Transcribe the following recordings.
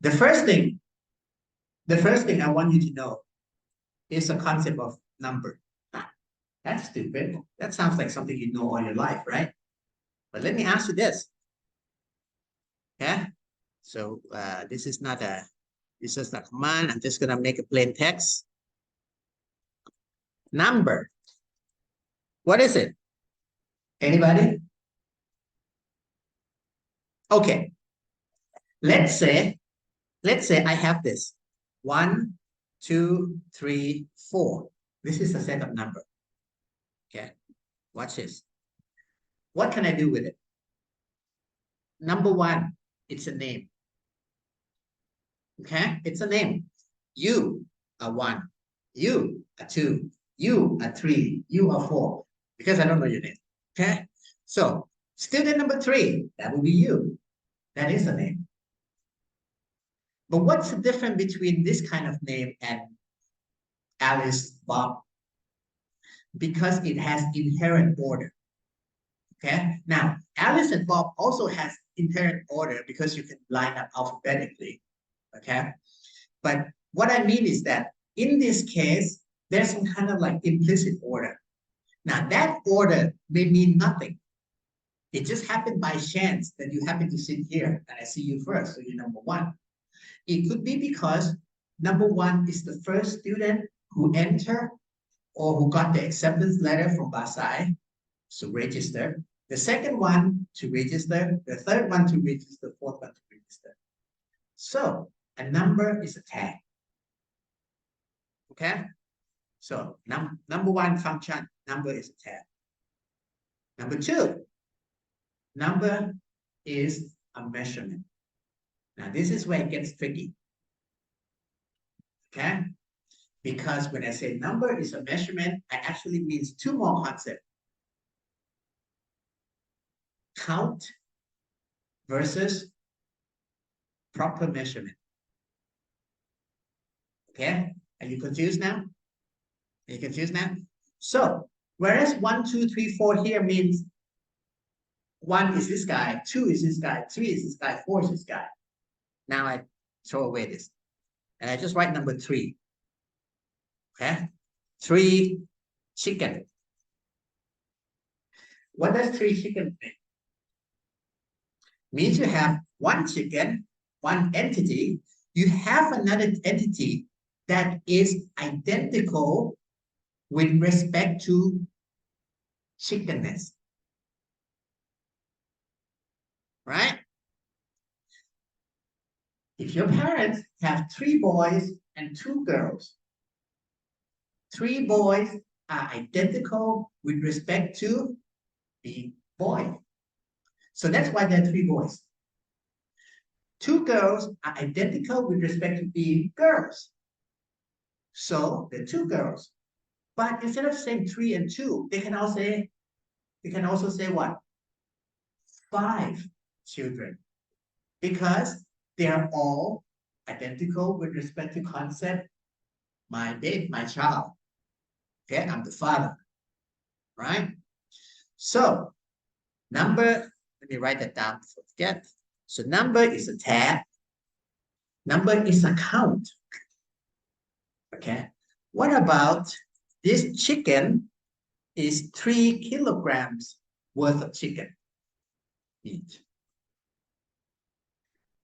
The first thing I want you to know is the concept of number. That's stupid. That sounds like something you know all your life, right? But let me ask you this. Yeah. So this is not a command. I'm just gonna make a plain text. Number. What is it? Anybody? Okay. Let's say I have this 1, 2, 3, 4. This is a set of number. Okay. Watch this. What can I do with it? Number 1, it's a name. Okay, it's a name. You are 1. You are 2. You are 3. You are 4. Because I don't know your name. Okay, so student number 3, that will be you. That is a name. But what's the difference between this kind of name and Alice, Bob? Because it has inherent order. Okay, now Alice and Bob also has inherent order because you can line up alphabetically. Okay, but what I mean is that in this case, there's some kind of like implicit order. Now that order may mean nothing. It just happened by chance that you happen to sit here and I see you first, so you're number 1. It could be because number 1 is the first student who entered or who got the acceptance letter from Basai, so register. The second one to register, the third one to register, the fourth one to register. So a number is a tag. Okay? So number 1 function, number is a tag. Number 2, number is a measurement. Now this is where it gets tricky. Okay? Because when I say number is a measurement, I actually means 2 more concepts. Count versus proper measurement. Okay? Are you confused now? Are you confused now? So, whereas 1, 2, 3, 4 here means 1 is this guy, 2 is this guy, 3 is this guy, 4 is this guy. Now I throw away this. And I just write number 3. Okay? 3 chicken. What does 3 chicken mean? Means you have 1 chicken, 1 entity. You have another entity that is identical with respect to chickenness. Right? If your parents have 3 boys and 2 girls, 3 boys are identical with respect to the boy. So that's why there are 3 boys. 2 girls are identical with respect to being girls. So there are 2 girls. But instead of saying 3 and 2, they can also say what? 5 children. Because they are all identical with respect to concept. My babe, my child. Okay, I'm the father. Right? So number, let me write that down before I forget. So number is a tag. Number is a count. Okay. What about this chicken is 3 kilograms worth of chicken each.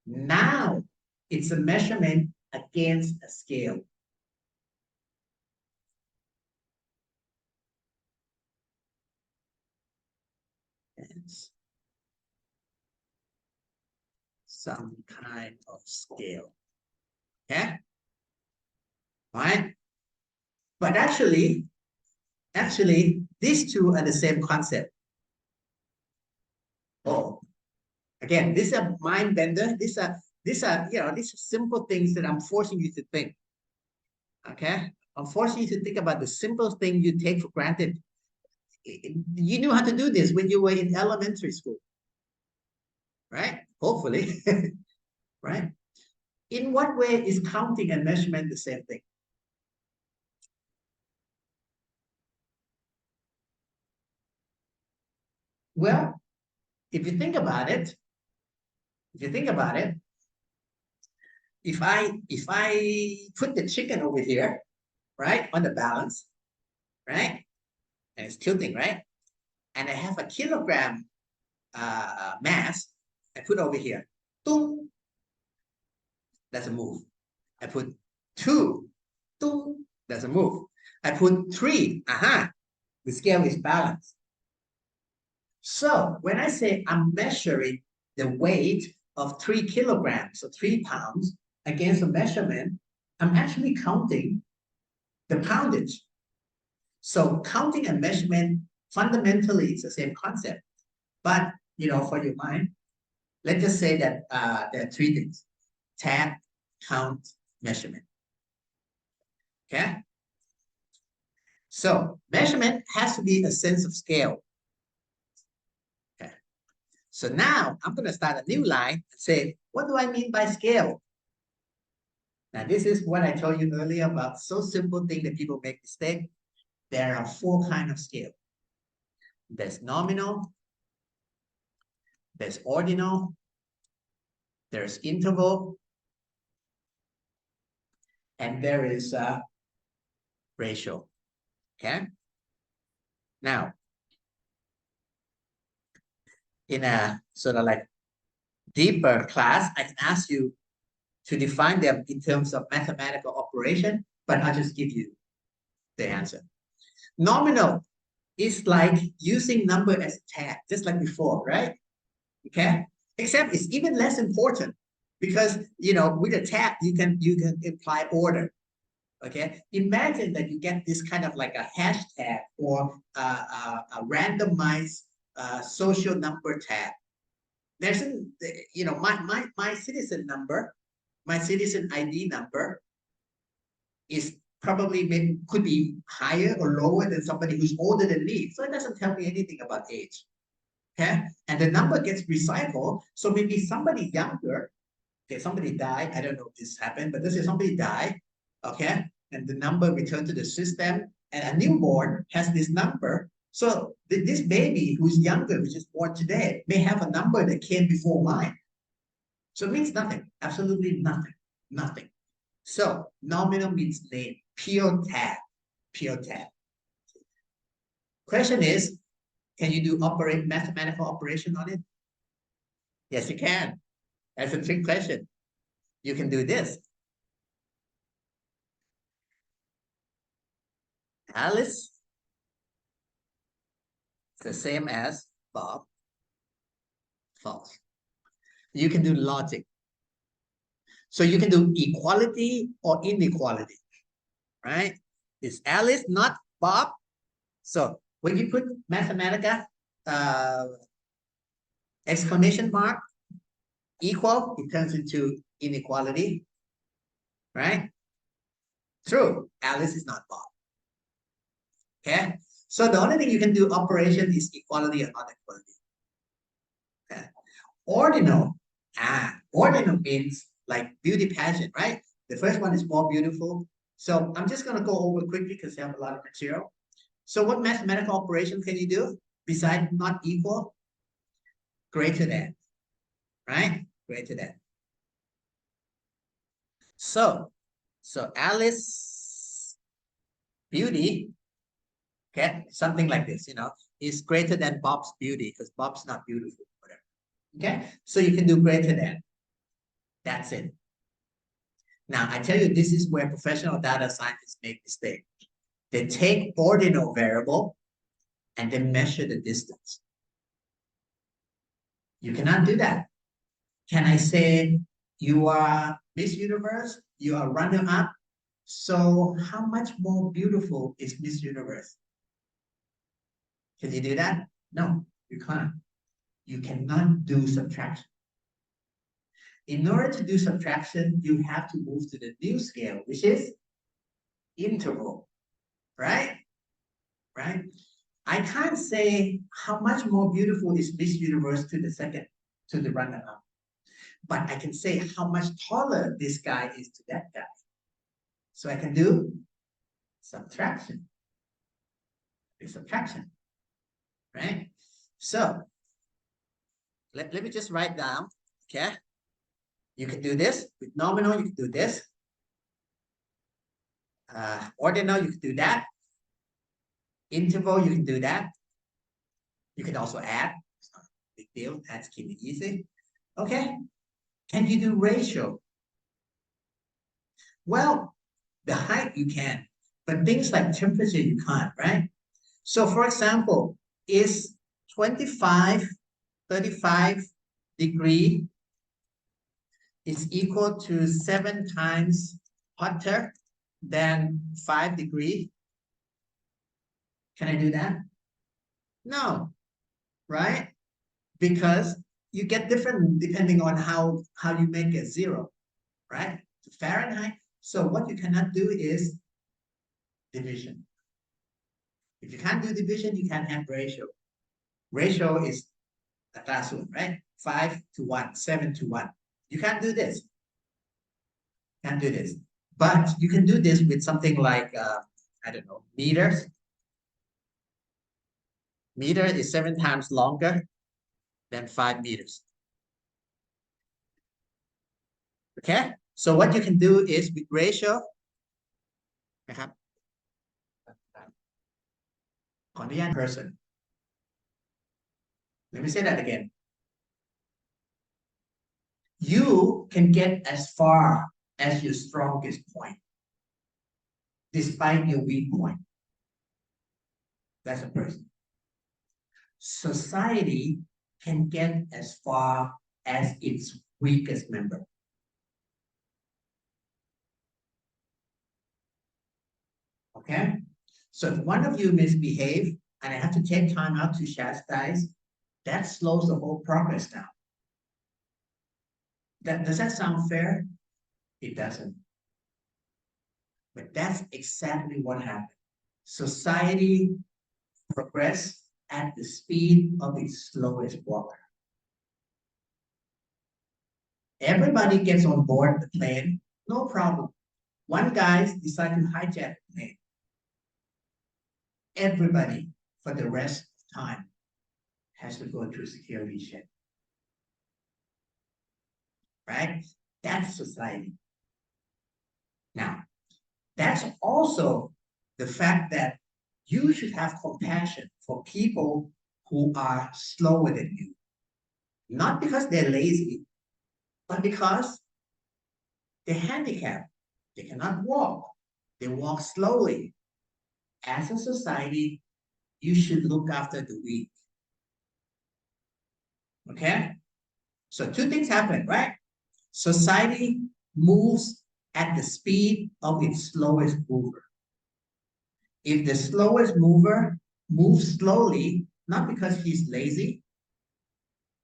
Now it's a measurement against a scale. It's some kind of scale. Okay? Right? But actually, these two are the same concept. Oh, again, these are mind bender. These are these are simple things that I'm forcing you to think. Okay, I'm forcing you to think about the simple thing you take for granted. You knew how to do this when you were in elementary school, right? Hopefully, right? In what way is counting and measurement the same thing? Well, if you think about it, if I put the chicken over here, right, on the balance, right, and it's tilting, right, and I have a kilogram mass, I put over here, tung, that's a move. I put 2, tung, that's a move. I put 3, the scale is balanced. So when I say I'm measuring the weight of 3 kilograms, so 3 pounds, against a measurement, I'm actually counting the poundage. So counting and measurement, fundamentally, it's the same concept. But, for your mind, let's just say that there are 3 things: tag, count, measurement. Okay? So measurement has to be a sense of scale. Okay. So now I'm going to start a new line and say, what do I mean by scale? Now, this is what I told you earlier about so simple thing that people make mistake. There are 4 kinds of scale. There's nominal, there's ordinal, there's interval, and there is ratio. Okay. Now, in a sort of like deeper class, I can ask you to define them in terms of mathematical operation, but I'll just give you the answer. Nominal is like using number as a tag, just like before, right? Okay. Except it's even less important because with a tag you can imply order. Okay. Imagine that you get this kind of like a hashtag or a randomized social number tag. There's my citizen number, my citizen ID number is probably could be higher or lower than somebody who's older than me. So it doesn't tell me anything about age. Okay. And the number gets recycled. So maybe somebody younger, okay, somebody died. I don't know if this happened, but let's say somebody died. Okay. And the number returned to the system, and a newborn has this number. So this baby who's younger, which is born today, may have a number that came before mine. So it means nothing, absolutely nothing, nothing. So nominal means name, pure tag, pure tag. Question is, can you do mathematical operation on it? Yes, you can. That's a trick question. You can do this. Alice is the same as Bob. False. You can do logic. So you can do equality or inequality, right? Is Alice not Bob? So when you put Mathematica exclamation mark equal, it turns into inequality, right? True. Alice is not Bob. Okay. So the only thing you can do operation is equality or inequality. Okay. Ordinal. Ordinal means like beauty pageant, right? The first one is more beautiful. So I'm just going to go over quickly because you have a lot of material. So what mathematical operation can you do besides not equal? Greater than, right? Greater than. So Alice beauty, okay, something like this, is greater than Bob's beauty because Bob's not beautiful, whatever. Okay, so you can do greater than. That's it. Now, I tell you, this is where professional data scientists make mistakes. They take ordinal variable and they measure the distance. You cannot do that. Can I say you are Miss Universe, you are runner-up, so how much more beautiful is Miss Universe? Can you do that? No, you can't. You cannot do subtraction. In order to do subtraction, you have to move to the new scale, which is interval, right? Right? I can't say how much more beautiful is Miss Universe to the runner-up. But I can say how much taller this guy is to that guy. So I can do subtraction. Subtraction, right? So let me just write down, okay? You can do this with nominal, you can do this. Ordinal, you can do that. Interval, you can do that. You can also add. It's not a big deal. That's keep it easy. Okay. Can you do ratio? Well, the height you can, but things like temperature you can't, right? So for example, is 35 degree is equal to 7 times hotter than 5 degree. Can I do that? No, right? Because you get different depending on how you make it 0, right? Fahrenheit. So what you cannot do is division. If you can't do division, you can't have ratio. Ratio is a classroom, right? 5 to 1, 7 to 1. You can't do this. Can't do this. But you can do this with something like, I don't know, meters. Meter is 7 times longer than 5 meters. Okay? So what you can do is with ratio นะครับขออนุญาต person. Let me say that again. You can get as far as your strongest point, despite your weak point. That's a person. Society can get as far as its weakest member. Okay? So if one of you misbehave and I have to take time out to chastise, that slows the whole progress down. Does that sound fair? It doesn't. But that's exactly what happened. Society progressed at the speed of its slowest walker. Everybody gets on board the plane, no problem. One guy decides to hijack the plane. Everybody, for the rest of time, has to go through security check. Right? That's society. Now, that's also the fact that you should have compassion for people who are slower than you. Not because they're lazy, but because they're handicapped. They cannot walk. They walk slowly. As a society, you should look after the weak. Okay? So 2 things happen, right? Society moves at the speed of its slowest mover. If the slowest mover moves slowly, not because he's lazy,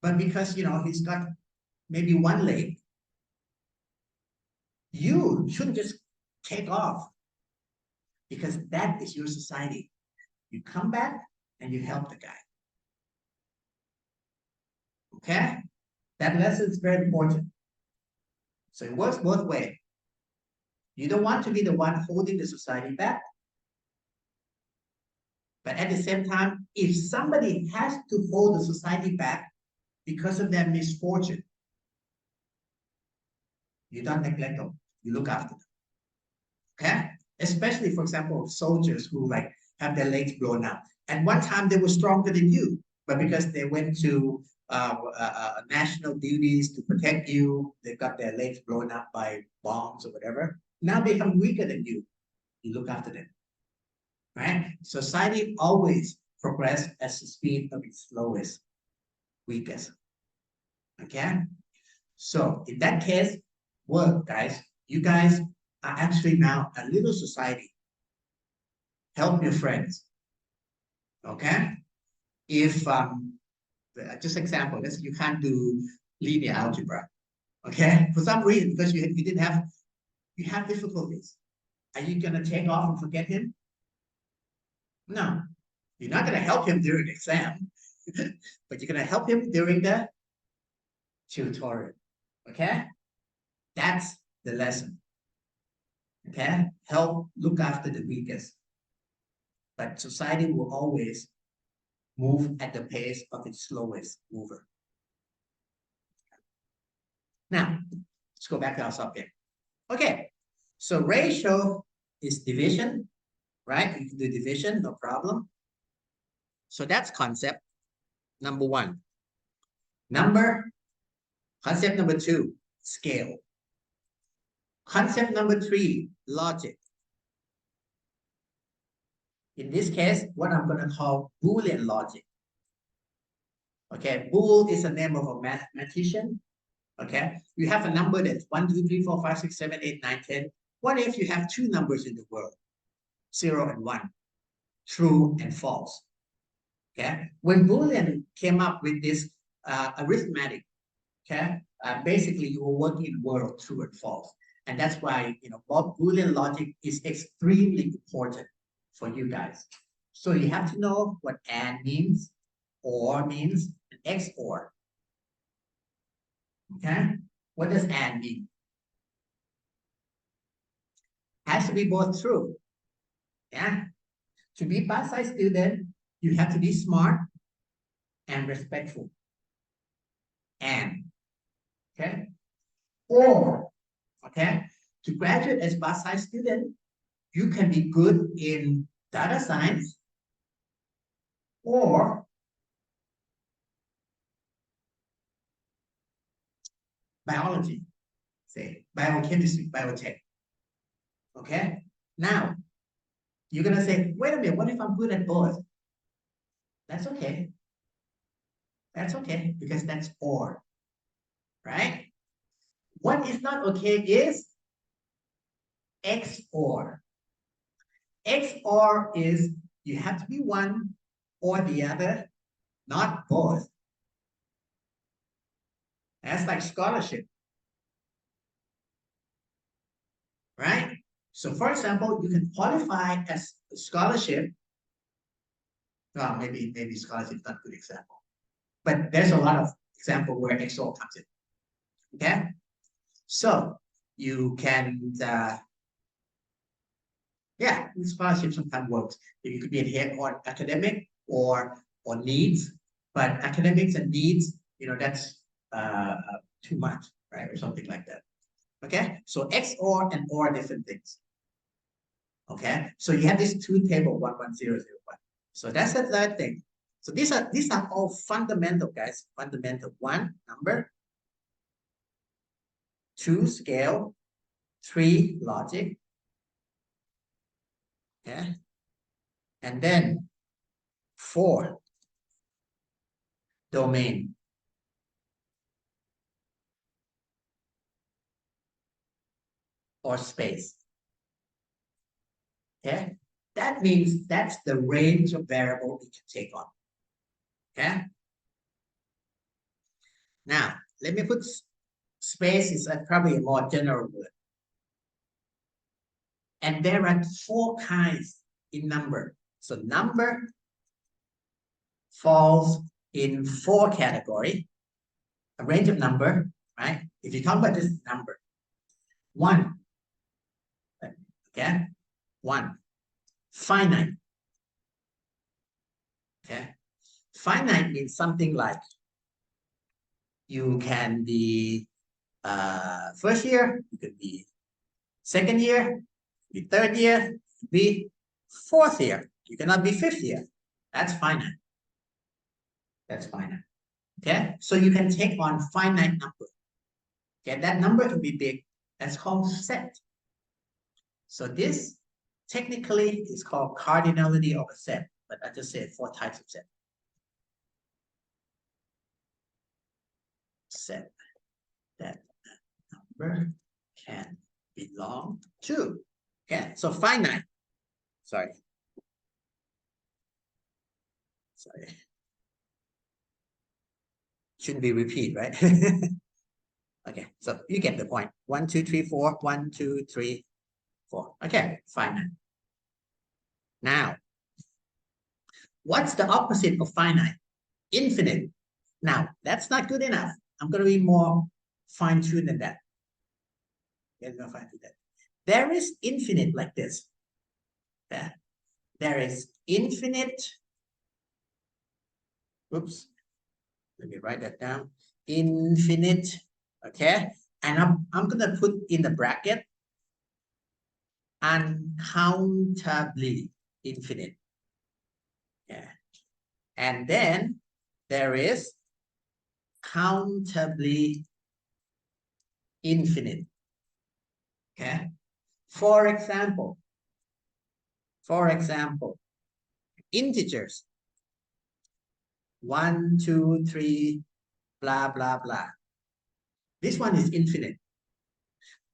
but because, he's got maybe 1 leg, you shouldn't just take off, because that is your society. You come back and you help the guy. Okay? That lesson is very important. So it works both ways. You don't want to be the one holding the society back. But at the same time, if somebody has to hold the society back because of their misfortune, you don't neglect them. You look after them. Okay? Especially, for example, soldiers who have their legs blown out. At one time, they were stronger than you, but because they went to national duties to protect you, they got their legs blown up by bombs or whatever. Now they become weaker than you. You look after them. Right? Society always progresses at the speed of its slowest, weakest. Okay? So in that case, work, guys. You guys are actually now a little society. Help your friends. Okay? If just example, you can't do linear algebra. Okay? For some reason, because you have difficulties. Are you gonna take off and forget him? No. You're not gonna help him during the exam, but you're gonna help him during the tutorial. Okay? That's the lesson. Okay? Help look after the weakest. But society will always move at the pace of its slowest mover. Now, Let's go back to our subject. Okay, so ratio is division, right? You can do division, no problem. So that's concept number one. Concept number two, scale. Concept number three, logic. In this case, what I'm going to call Boolean logic. Okay, Boole is the name of a mathematician. Okay, you have a number that's 1, 2, 3, 4, 5, 6, 7, 8, 9, 10. What if you have two numbers in the world, 0 and 1, true and false? Okay, when Boolean came up with this arithmetic, okay, basically you were working in the world true and false, and that's why Boolean logic is extremely important for you guys. So you have to know what and means, or means, and XOR. Okay, what does and mean? Has to be both true. Yeah, to be pass-side student, you have to be smart and respectful. And okay, or okay, to graduate as pass-side student, you can be good in data science or biology, say biochemistry, biotech. Okay, now you're gonna say, wait a minute, what if I'm good at both? That's okay. That's okay, because that's or, right? What is not okay is XOR. XOR is you have to be one or the other, not both. That's like scholarship, right? So for example, you can qualify as a scholarship. Well, maybe scholarship is not a good example, but there's a lot of example where XOR comes in. Okay, so you can, yeah, scholarship sometimes works. You could be here on academic or needs, but academics and needs, that's too much, right, or something like that. Okay, so XOR and OR are different things. Okay, so you have this two table 1, 1, 0, 0, 1. So that's the third thing. So these are all fundamental, guys. Fundamental. 1, number. 2, scale. 3, logic. Okay, and then 4, domain. Or space. Okay, that means that's the range of variable we can take on. Okay, now let me put space is probably a more general word. And there are 4 kinds in number. So number falls in 4 categories. A range of number, right? If you talk about this number, 1, okay, 1, finite. Okay, finite means something like you can be first year, you could be second year, be third year, be fourth year. You cannot be fifth year. That's finite. That's finite. Okay, so you can take on finite number. Okay, that number can be big. That's called set. So this technically is called cardinality of a set, but I just said 4 types of set. Set that number can belong to. Okay, so finite. Sorry. Shouldn't be repeat, right? Okay, so you get the point. 1, 2, 3, 4. 1, 2, 3, 4. Okay, finite. Now, what's the opposite of finite? Infinite. Now, that's not good enough. I'm going to be more fine-tuned than that. There is infinite like this. There is infinite. Oops. Let me write that down. Infinite. Okay. And I'm going to put in the bracket uncountably infinite. Yeah. And then there is countably infinite. Okay. For example, integers 1, 2, 3, blah, blah, blah. This one is infinite.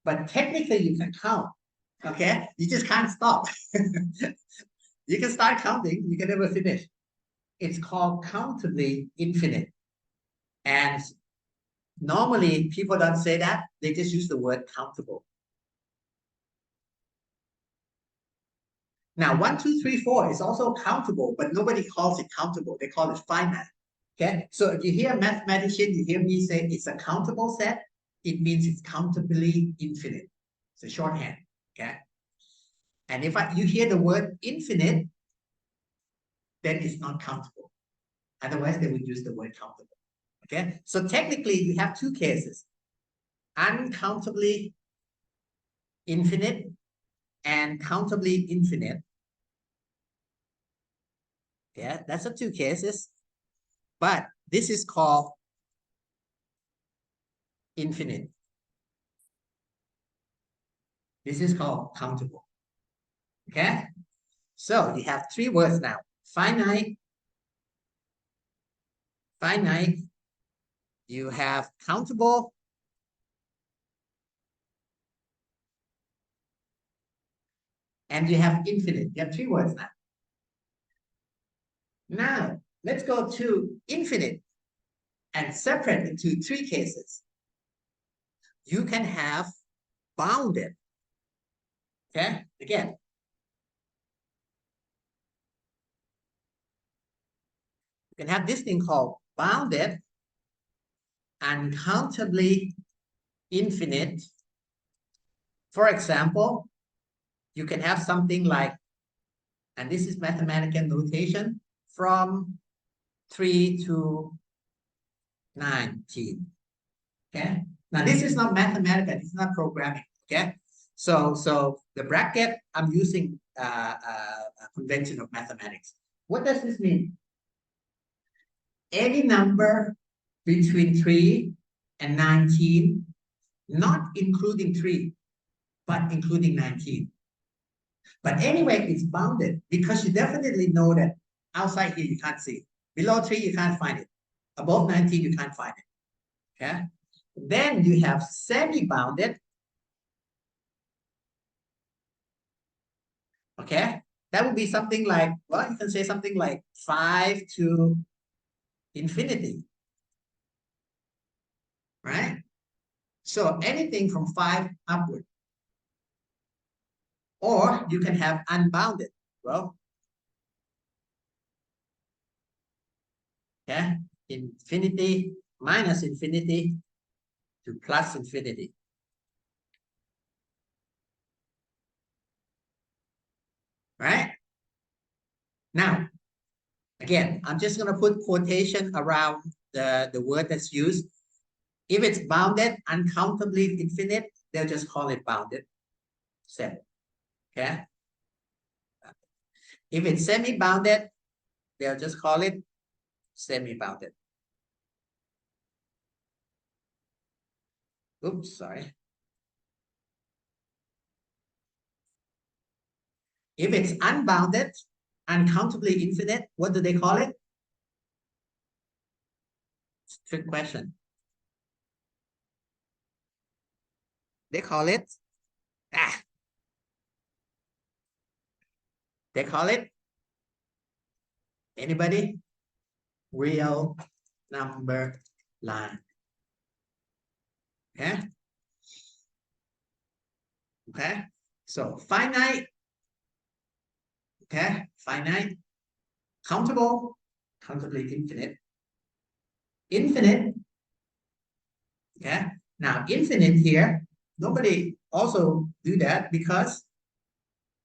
But technically you can count. Okay. You just can't stop. You can start counting, you can never finish. It's called countably infinite. And normally people don't say that, they just use the word countable. Now, 1, 2, 3, 4 is also countable, but nobody calls it countable. They call it finite. Okay. So if you hear a mathematician, you hear me say it's a countable set, it means it's countably infinite. It's a shorthand. Okay. And if you hear the word infinite, then it's not countable. Otherwise, they would use the word countable. Okay. So technically, you have two cases: uncountably infinite and countably infinite. Yeah, that's the two cases. But this is called infinite. This is called countable. Okay? So you have three words now: finite, you have countable, and you have infinite. You have three words now. Now, let's go to infinite and separate into three cases. You can have bounded. Okay? Again, you can have this thing called bounded, uncountably infinite. For example, you can have something like, and this is mathematical notation, from 3 to 19. Okay. Now this is not mathematical. This is not programming. Okay. So the bracket, I'm using a convention of mathematics. What does this mean? Any number between 3 and 19, not including 3, but including 19. But anyway, it's bounded because you definitely know that outside here you can't see it. Below 3, you can't find it. Above 19, you can't find it. Okay. Then you have semi-bounded. Okay. That would be something like, well, you can say something like 5 to infinity. Right? So anything from 5 upward. Or you can have unbounded. Well, okay, infinity minus infinity to plus infinity. Right? Now, again, I'm just going to put quotation around the word that's used. If it's bounded, uncountably infinite, they'll just call it bounded set. Okay? If it's semi-bounded, they'll just call it semi-bounded. Oops, sorry. If it's unbounded, uncountably infinite, what do they call it? Trick question. They call it, they call it, anybody? Real number line. Okay? Okay? So finite, okay? Finite, countable, countably infinite, infinite. Okay. Now infinite here, nobody also do that because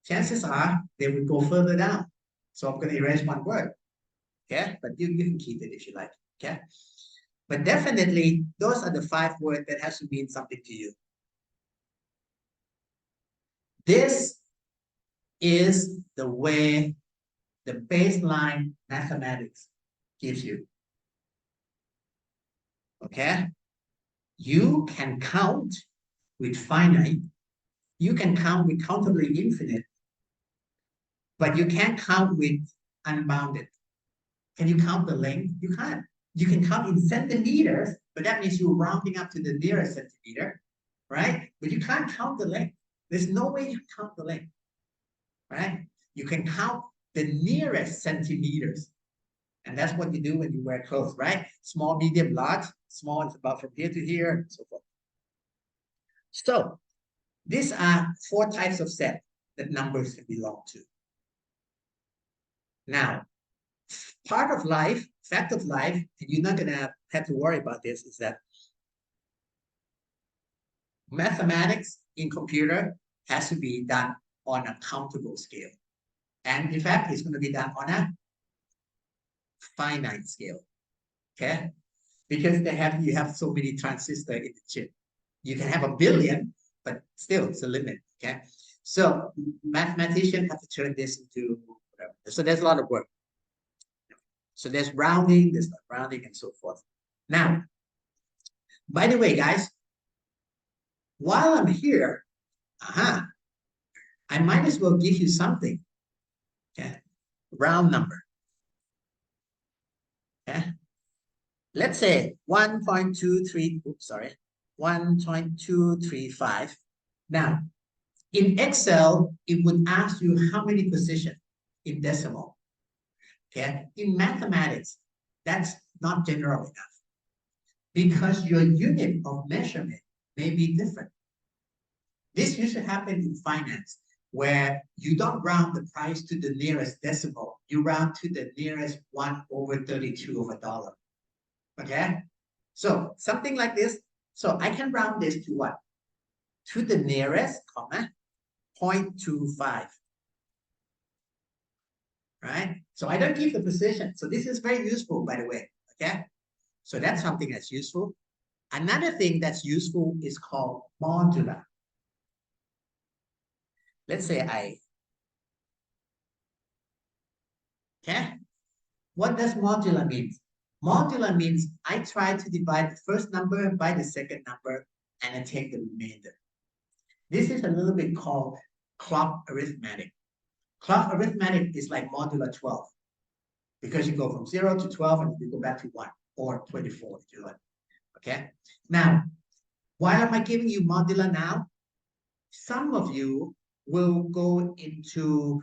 chances are they would go further down. So I'm going to erase one word. Okay. But you can keep it if you like. Okay. But definitely, those are the 5 words that has to mean something to you. This is the way the baseline mathematics gives you. Okay? You can count with finite. You can count with countably infinite. But you can't count with unbounded. Can you count the length? You can't. You can count in centimeters, but that means you're rounding up to the nearest centimeter, right? But you can't count the length. There's no way you can count the length, right? You can count the nearest centimeters. And that's what you do when you wear clothes, right? Small, medium, large. Small is about from here to here, and so forth. So these are 4 types of set that numbers can belong to. Now, part of life, fact of life, and you're not gonna have to worry about this, is that mathematics in computer has to be done on a countable scale. And in fact, it's going to be done on a finite scale. Okay? Because you have so many transistors in the chip. You can have a billion, but still it's a limit. Okay. So mathematicians have to turn this into whatever. So there's a lot of work. So there's rounding, there's not rounding, and so forth. Now, by the way, guys, while I'm here, I might as well give you something. Okay. Round number. Okay. Let's say 1.23, oops, sorry, 1.235. Now, in Excel, it would ask you how many positions in decimal. Okay. In mathematics, that's not general enough because your unit of measurement may be different. This used to happen in finance, where you don't round the price to the nearest decimal. You round to the nearest 1/32 of a dollar. Okay? So something like this. So I can round this to what? To the nearest, comma, 0.25. Right? So I don't give the position. So this is very useful, by the way. Okay? So that's something that's useful. Another thing that's useful is called modular. Let's say okay? What does modular mean? Modular means I try to divide the first number by the second number and I take the remainder. This is a little bit called clock arithmetic. Clock arithmetic is like modular 12 because you go from 0 to 12 and you go back to 1 or 24 if you like. Okay? Now, why am I giving you modular now? Some of you will go into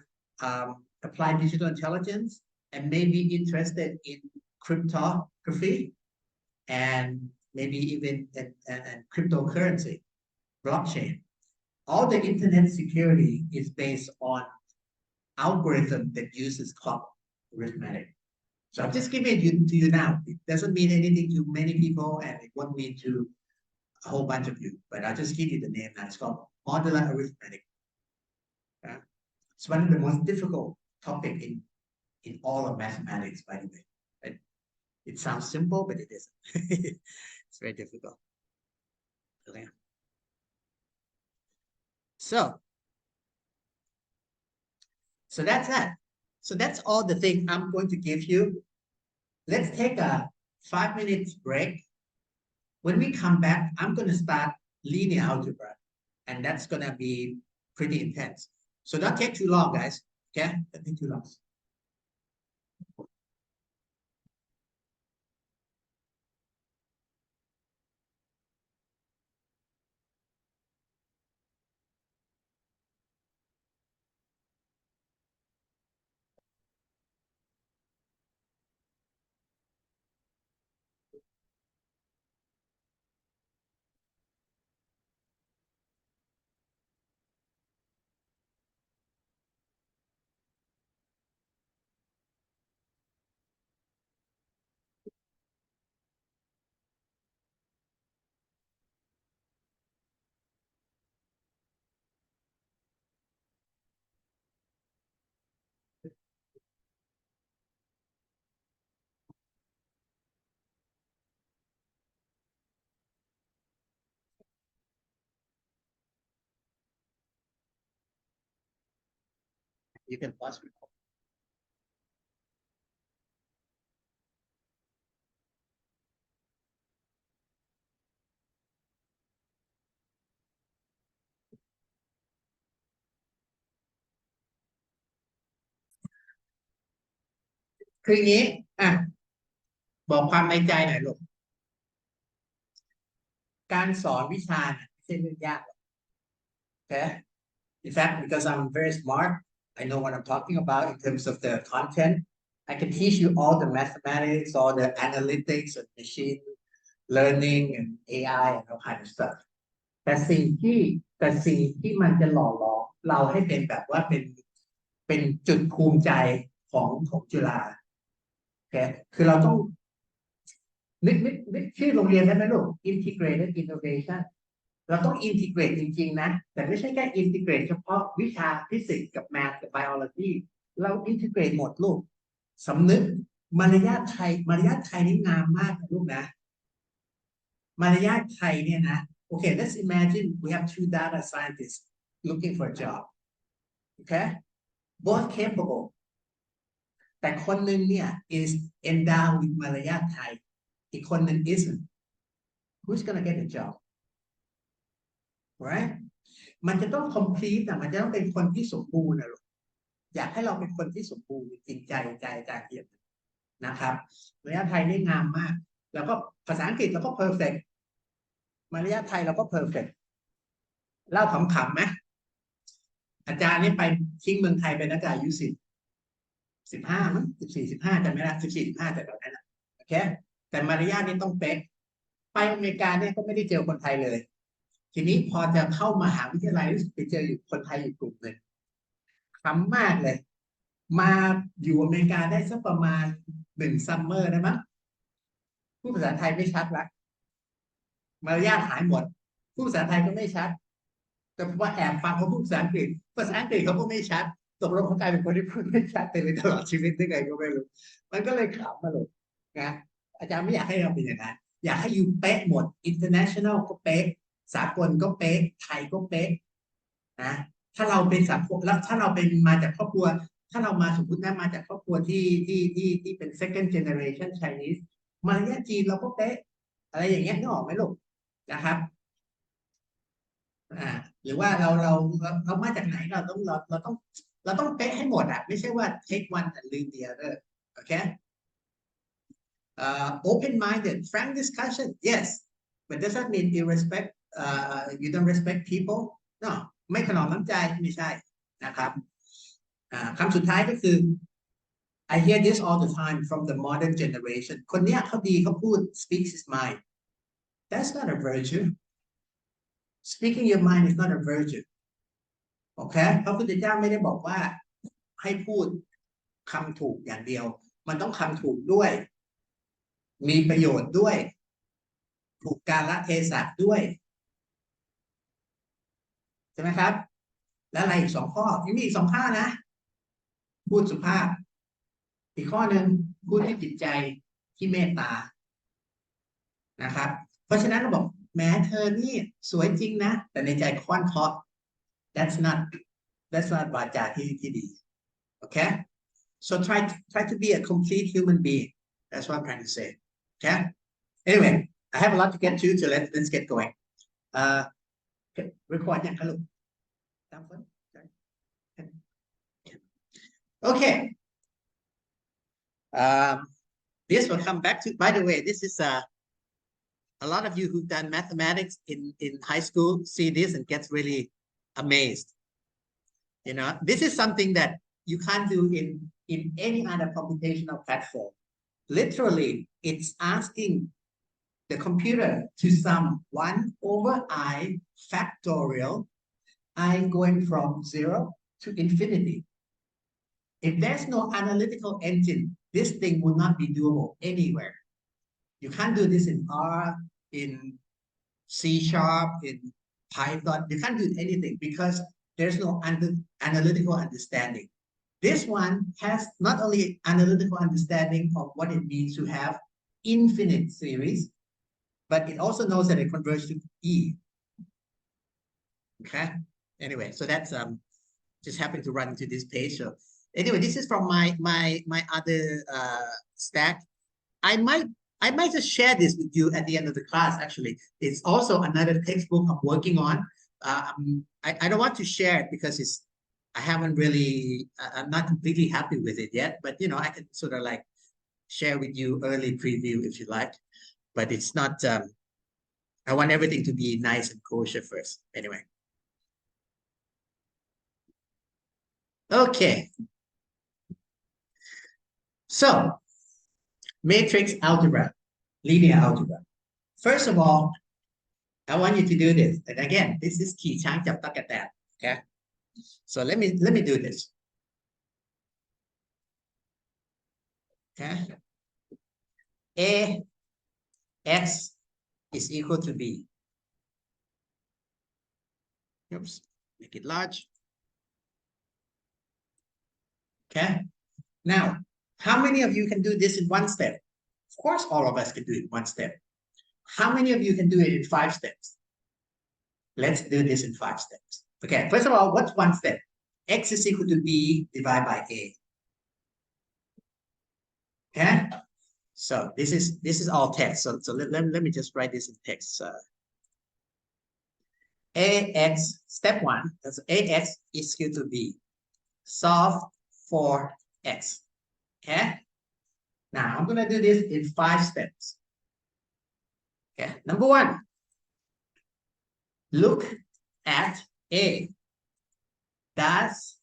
applied digital intelligence and may be interested in cryptography and maybe even and cryptocurrency, blockchain. All the internet security is based on algorithm that uses clock arithmetic. So I'm just giving it to you now. It doesn't mean anything to many people and it won't mean to a whole bunch of you, but I'll just give you the name now. It's called modular arithmetic. It's one of the most difficult topic in all of mathematics, by the way. Right? It sounds simple, but it isn't. It's very difficult. Okay. So that's that. So that's all the thing I'm going to give you. Let's take a 5 minute break. When we come back, I'm going to start linear algebra, and that's going to be pretty intense. So don't take too long, guys. Okay? Don't take too long. you can pause record คืออย่างนี้อ่ะบอกความในใจหน่อยลูกการสอนวิชาเนี่ยไม่ใช่เรื่องยากหรอก okay in fact because I'm very smart I know what I'm talking about in terms of the content I can teach you all the mathematics all the analytics and machine learning and AI and all kind of stuff แต่สิ่งที่มันจะหล่อหลอมเราให้เป็นแบบว่าเป็นจุดภูมิใจของจุฬาโอเคคือเราต้องนึกชื่อโรงเรียนได้ไหมลูก Integrated Innovation เราต้อง integrate จริงๆนะแต่ไม่ใช่แค่ integrate เฉพาะวิชาฟิสิกส์กับ math กับ biology เรา integrate หมดลูกสำนึกมารยาทไทยนี่งามมากนะลูกนะมารยาทไทยเนี่ยนะ okay let's imagine we have two data scientists looking for a job okay both capable แต่คนหนึ่งเนี่ย is endowed with มารยาทไทยอีกคนหนึ่ง isn't who's gonna get the job right มันจะต้อง complete แต่มันจะต้องเป็นคนที่สมบูรณ์นะลูกอยากให้เราเป็นคนที่สมบูรณ์จริงใจเอียดนะครับมารยาทไทยนี่งามมากแล้วก็ภาษาอังกฤษเราก็ perfect มารยาทไทยเราก็ perfect เล่าขำๆไหมอาจารย์นี่ไปทิ้งเมืองไทยไปตั้งแต่อายุ15มั้ง14 15จำไม่ได้14 15แต่แบบนั้นนะโอเคแต่มารยาทนี่ต้องเป๊ะไปอเมริกาเนี่ยก็ไม่ได้เจอคนไทยเลยทีนี้พอจะเข้ามหาวิทยาลัยไปเจออยู่คนไทยอยู่กลุ่มหนึ่งขำมากเลยมาอยู่อเมริกาได้สักประมาณ1 ซัมเมอร์นะมั้งพูดภาษาไทยไม่ชัดละมารยาทหายหมดพูดภาษาไทยก็ไม่ชัดแต่ว่าแอบฟังเขาพูดภาษาอังกฤษเขาก็ไม่ชัดตกลงเขากลายเป็นคนที่พูดไม่ชัดไปตลอดชีวิตได้ไงก็ไม่รู้มันก็เลยขำมาเลยนะอาจารย์ไม่อยากให้เราเป็นอย่างนั้นอยากให้อยู่เป๊ะหมด international ก็เป๊ะสากลก็เป๊ะไทยก็เป๊ะนะถ้าเราเป็นสังคมแล้วถ้าเราเป็นมาจากครอบครัวถ้าเรามาสมมตินะมาจากครอบครัวที่เป็น second generation Chinese มารยาทจีนเราก็เป๊ะอะไรอย่างเงี้ยนึกออกไหมลูกนะครับหรือว่าเรามาจากไหนเราต้องเป๊ะให้หมดอ่ะไม่ใช่ว่า take one and leave the other okay open-minded frank discussion yes but does that mean you don't respect people no ไม่ถนอมน้ำใจไม่ใช่นะครับคำสุดท้ายก็คือ I hear this all the time from the modern generation คนเนี้ยเขาดีเขาพูด speaks his mind that's not a virtue speaking your mind is not a virtue โอเคพระพุทธเจ้าไม่ได้บอกว่าให้พูดคำถูกอย่างเดียวมันต้องคำถูกด้วยมีประโยชน์ด้วยถูกกาลเทศะด้วยใช่ไหมครับแล้วอะไรอีก2 ข้อยังมีอีก2 ข้อนะพูดสุภาพอีกข้อหนึ่งพูดที่จิตใจที่เมตตานะครับเพราะฉะนั้นเราบอกแม้เธอนี่สวยจริงนะแต่ในใจคว้านเคาะ that's not วาจาที่ดี okay so try to be a complete human being that's what I'm trying to say okay anyway I have a lot to get to so let's get going record ยังคะลูกตามคน okay this will come back to by the way this is a lot of you who've done mathematics in high school see this and gets really amazed you know this is something that you can't do in any other computational platform literally it's asking the computer to sum 1 over I factorial I going from 0 to infinity if there's no analytical engine this thing would not be doable anywhere you can't do this in R in C#, in Python. You can't do anything because there's no analytical understanding. This one has not only analytical understanding of what it means to have infinite series, but it also knows that it converges to E. Okay. Anyway, so that's just happened to run to this page. So anyway, this is from my other stack. I might just share this with you at the end of the class. Actually, it's also another textbook I'm working on. I don't want to share it because I haven't really, I'm not completely happy with it yet, but I can sort of like share with you early preview if you like, but it's not, I want everything to be nice and kosher first. Anyway. Okay. So, matrix algebra, linear algebra. First of all, I want you to do this. And again, this is key chang chap tak at that. Okay. So let me do this. Okay. A x is equal to b. Oops, make it large. Okay. Now, how many of you can do this in one step? Of course, all of us can do it in one step. How many of you can do it in 5 steps? Let's do this in 5 steps. Okay, first of all, what's one step? X is equal to b divided by a. Okay, so this is all text. So let me just write this in text. Ax, step 1, that's ax is equal to b. Solve for x. Okay, now I'm going to do this in 5 steps. Okay, number 1, look at A. Does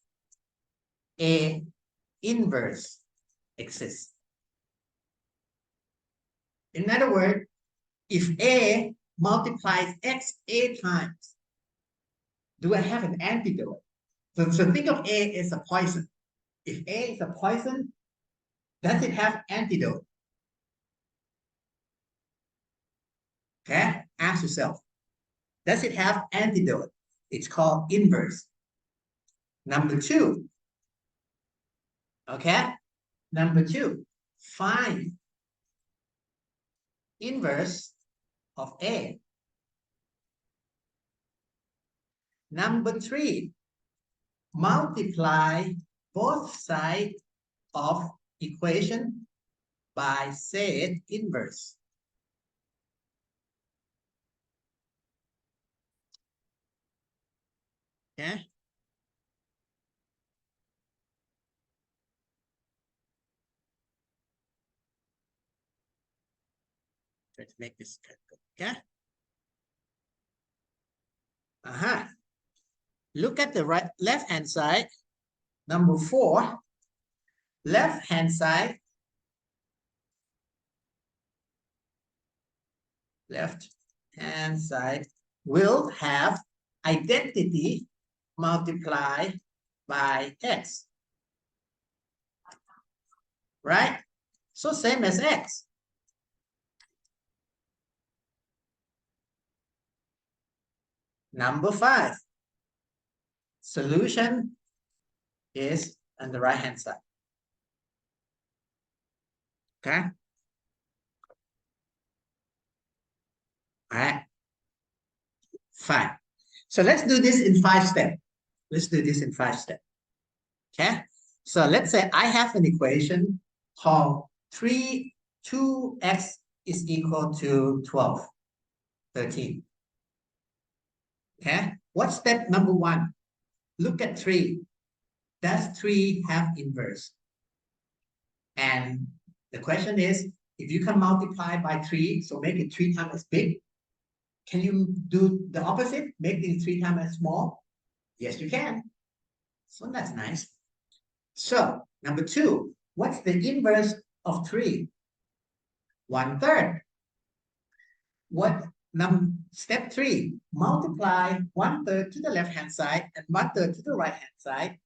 A inverse exist? In other words, if A multiplies x A times, do I have an antidote? So think of A as a poison. If A is a poison, does it have antidote? Okay, ask yourself. Does it have antidote? It's called inverse. Number 2. Okay, number 2. Find inverse of A. Number 3. Multiply both sides of equation by said inverse. Okay. Try to make this okay. Look at the left hand side. Number 4. Left hand side. Left hand side will have identity multiplied by x. Right? So same as x. Number 5. Solution is on the right hand side. Okay. All right. Fine. So let's do this in 5 steps. Let's do this in 5 steps. Okay. So let's say I have an equation called 2x is equal to 12, 13. Okay. What's step number 1? Look at 3. Does 3 have inverse? And the question is, if you can multiply by 3, so make it 3 times as big, can you do the opposite? Make it 3 times as small? Yes, you can. So that's nice. So number 2, what's the inverse of 3? 1/3. What step 3, multiply 1/3 to the left hand side and 1/3 to the right hand side.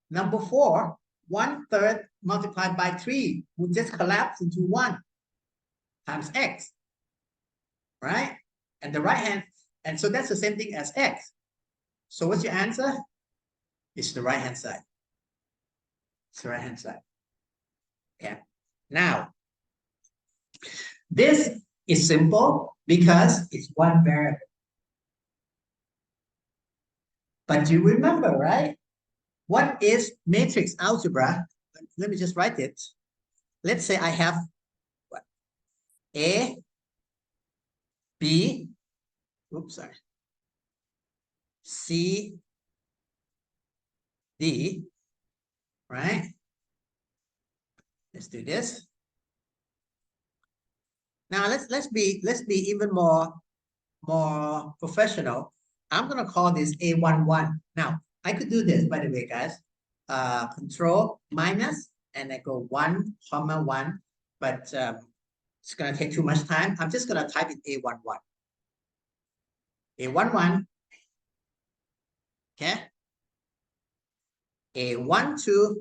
Number 4, 1/3 multiplied by 3 will just collapse into 1 times x, right? And the right hand, and so that's the same thing as x. So what's your answer? It's the right hand side. It's the right hand side. Okay. Now, this is simple because it's one variable. But you remember, right? What is matrix algebra? Let me just write it. Let's say I have what? A, B, oops, sorry. C, D, right? Let's do this. Now let's be even more professional. I'm gonna call this A11. Now I could do this, by the way, guys. Control minus, and I go 1, 1, but it's gonna take too much time. I'm just gonna type in A11. A11. Okay. A12.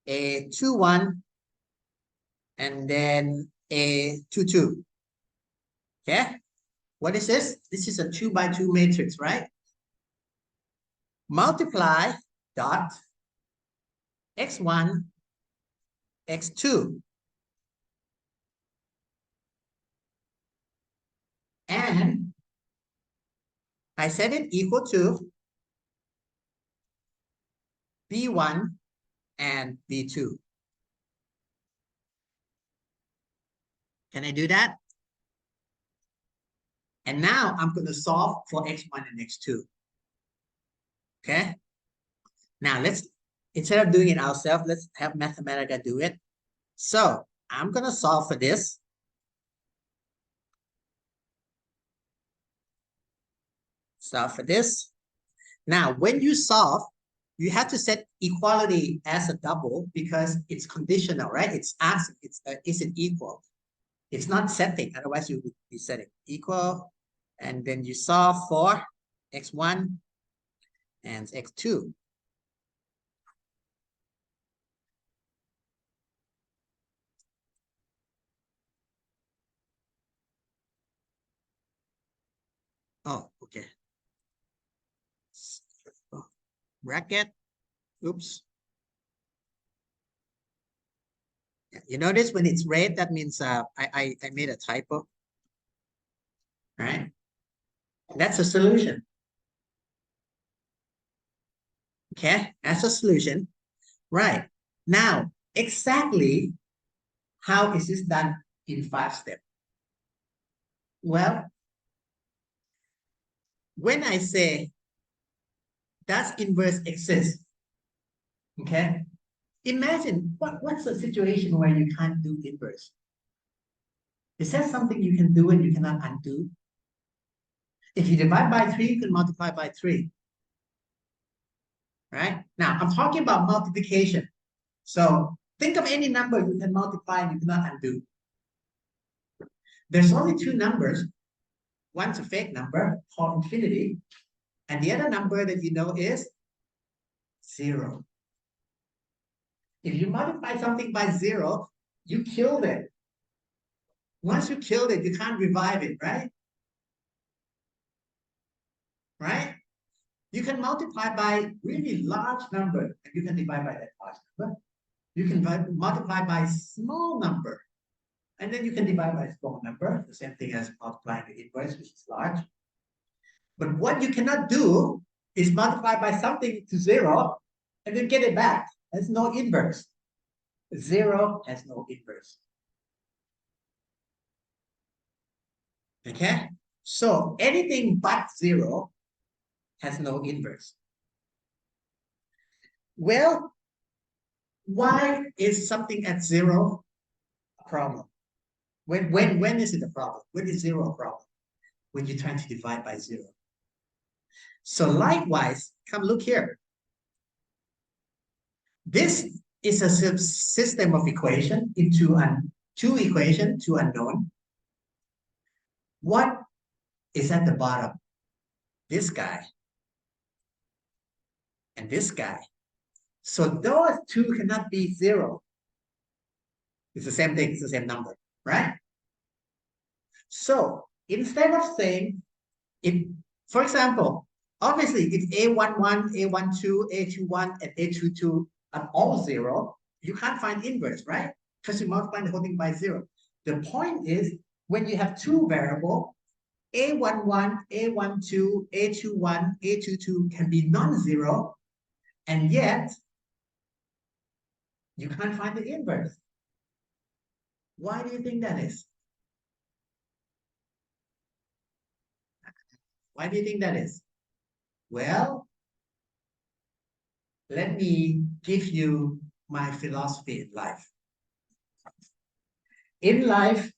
A21. And then A22. Okay. What is this? This is a 2 by 2 matrix, right? Multiply dot x1, x2. And I set it equal to B1 and B2. Can I do that? And now I'm going to solve for x1 and x2. Okay. Now let's, instead of doing it ourselves, let's have Mathematica do it. So I'm going to solve for this. Solve for this. Now, when you solve, you have to set equality as a double because it's conditional, right? It's asking, is it equal? It's not setting, otherwise you would be setting equal. And then you solve for x1 and x2. Oh, okay. Bracket. Oops. You notice when it's red, that means I made a typo. Right? That's a solution. Okay, that's a solution. Right. Now, exactly how is this done in 5 steps? Well, when I say, does inverse exist? Okay. Imagine what's the situation where you can't do inverse? Is that something you can do and you cannot undo? If you divide by 3, you can multiply by 3. Right? Now, I'm talking about multiplication. So think of any number you can multiply and you cannot undo. There's only 2 numbers. One's a fake number called infinity, and the other number that you know is 0. If you multiply something by 0, you killed it. Once you killed it, you can't revive it, right? Right? You can multiply by really large number, and you can divide by that large number. You can multiply by small number, and then you can divide by small number, the same thing as multiplying the inverse, which is large. But what you cannot do is multiply by something to 0 and then get it back. There's no inverse. 0 has no inverse. Okay? So anything but 0 has no inverse. Well, why is something at 0 a problem? When is it a problem? When is 0 a problem? When you're trying to divide by 0. So likewise, come look here. This is a system of equation into 2 equations, 2 unknown. What is at the bottom? This guy and this guy. So those 2 cannot be 0. It's the same thing, it's the same number, right? So instead of saying it, for example, obviously if A11, A12, A21, and A22 are all 0, you can't find inverse, right? Because you multiply the whole thing by 0. The point is when you have 2 variables, A11, A12, A21, A22 can be non-zero, and yet you can't find the inverse. Why do you think that is? Why do you think that is? Well, let me give you my philosophy in life. In life,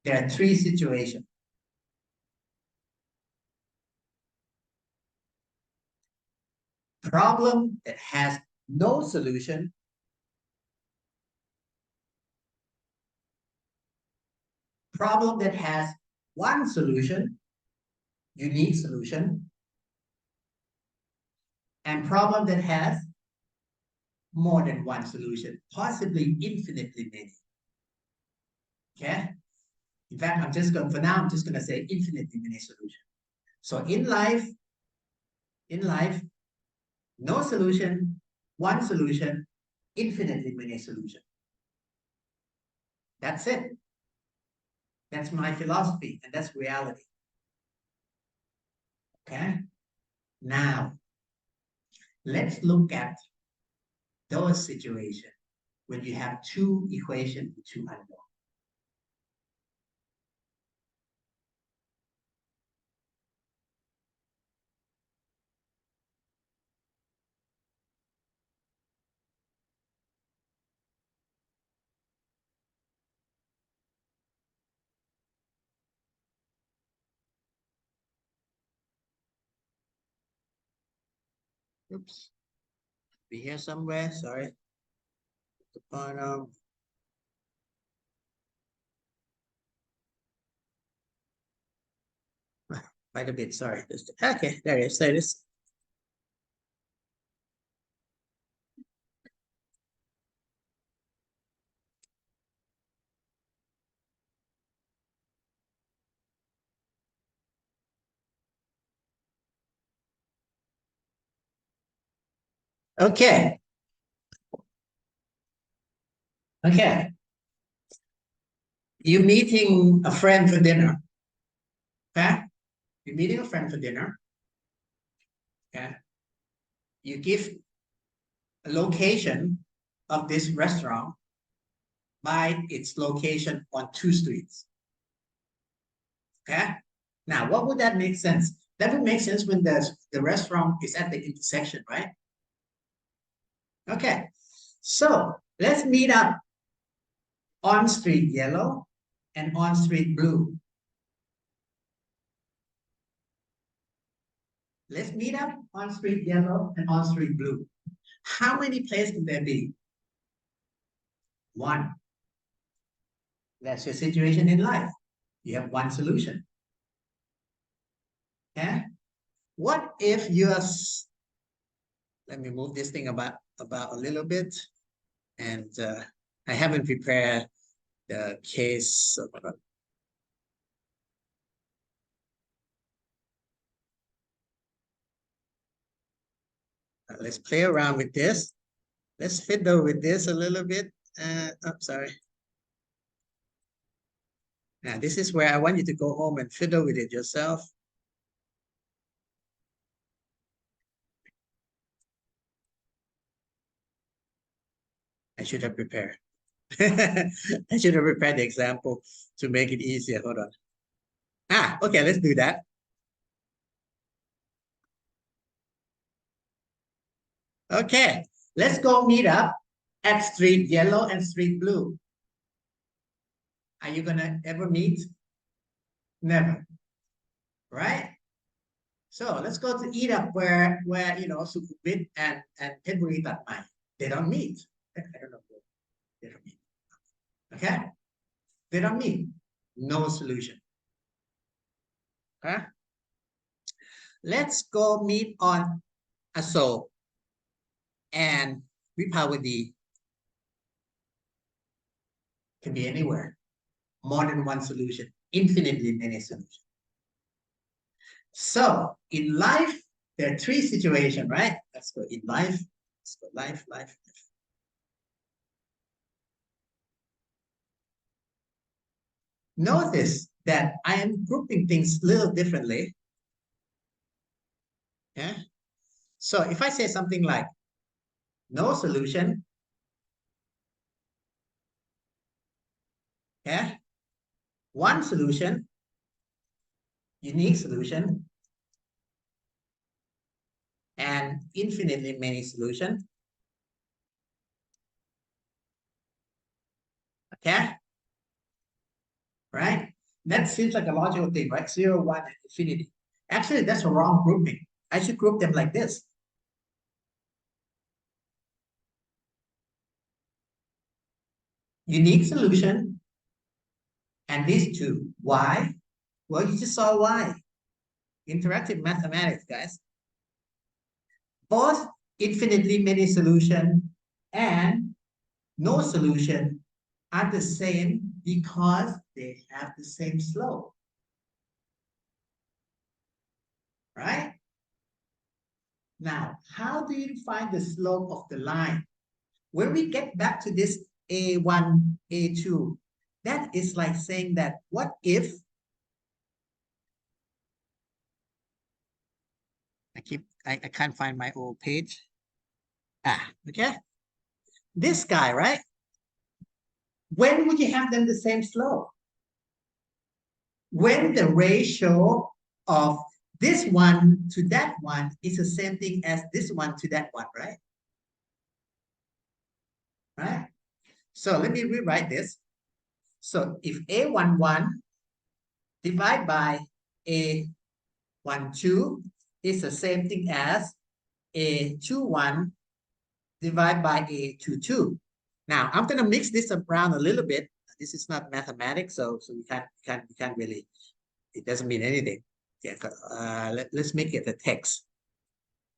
there are three situations. Problem that has no solution, problem that has one solution, unique solution, and problem that has more than one solution, possibly infinitely many. Okay? In fact, I'm just going, for now, I'm just going to say infinitely many solutions. So in life, no solution, one solution, infinitely many solutions. That's it. That's my philosophy, and that's reality. Okay? Now, let's look at those situations when you have two equations with two unknowns. Oops. Be here somewhere, sorry. The bottom. Quite a bit, sorry. Okay, there it is. There it is. Okay. Okay. You're meeting a friend for dinner. Okay? You're meeting a friend for dinner. Okay? You give a location of this restaurant by its location on two streets. Okay? Now, what would that make sense? That would make sense when the restaurant is at the intersection, right? Okay. So let's meet up on street yellow and on street blue. Let's meet up on street yellow and on street blue. How many places can there be? One. That's your situation in life. You have one solution. Okay? What if you're, let me move this thing about a little bit. And I haven't prepared the case. Let's play around with this. Let's fiddle with this a little bit. Oh, sorry. Now, this is where I want you to go home and fiddle with it yourself. I should have prepared. I should have prepared the example to make it easier. Hold on. Okay, let's do that. Okay, let's go meet up at street yellow and street blue. Are you gonna ever meet? Never. Right? So let's go to eat up where you know Sukhumvit and Phetchaburi Tatmai. They don't meet. I don't know. They don't meet. Okay? They don't meet. No solution. Okay? Let's go meet on Asok and Vipavadi. Can be anywhere. More than one solution. Infinitely many solutions. So in life, there are three situations, right? Let's go in life. Let's go life. Notice that I am grouping things a little differently. Yeah. So if I say something like no solution, yeah, one solution, unique solution, and infinitely many solutions. Okay, right? That seems like a logical thing, right? 0, 1, and infinity. Actually, that's a wrong grouping. I should group them like this. Unique solution, and these two. Why? Well, you just saw why. Interactive mathematics, guys. Both infinitely many solution and no solution are the same because they have the same slope. Right? Now, how do you find the slope of the line? When we get back to this A1, A2, that is like saying that what if I can't find my old page. Okay. This guy, right? When would you have them the same slope? When the ratio of this one to that one is the same thing as this one to that one, right? Right? So let me rewrite this. So if A11 divided by A12 is the same thing as A21 divided by A22. Now I'm going to mix this around a little bit. This is not mathematics, so we can't really. It doesn't mean anything. Yeah, let's make it a text.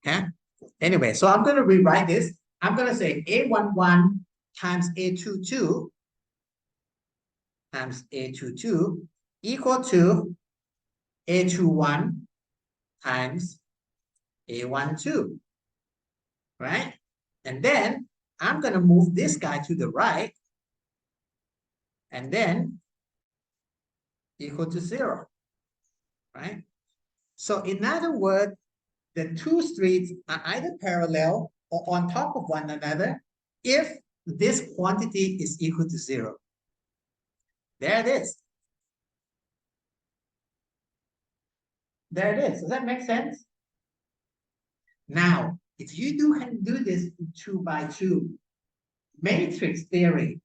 Okay. Anyway, so I'm going to rewrite this. I'm going to say A11 times A22 times A22 equal to A21 times A12, right? And then I'm going to move this guy to the right, and then equal to 0, right? So in other words, the two streets are either parallel or on top of one another if this quantity is equal to 0. There it is. There it is. Does that make sense? Now, if you can do this in 2 by 2, matrix theory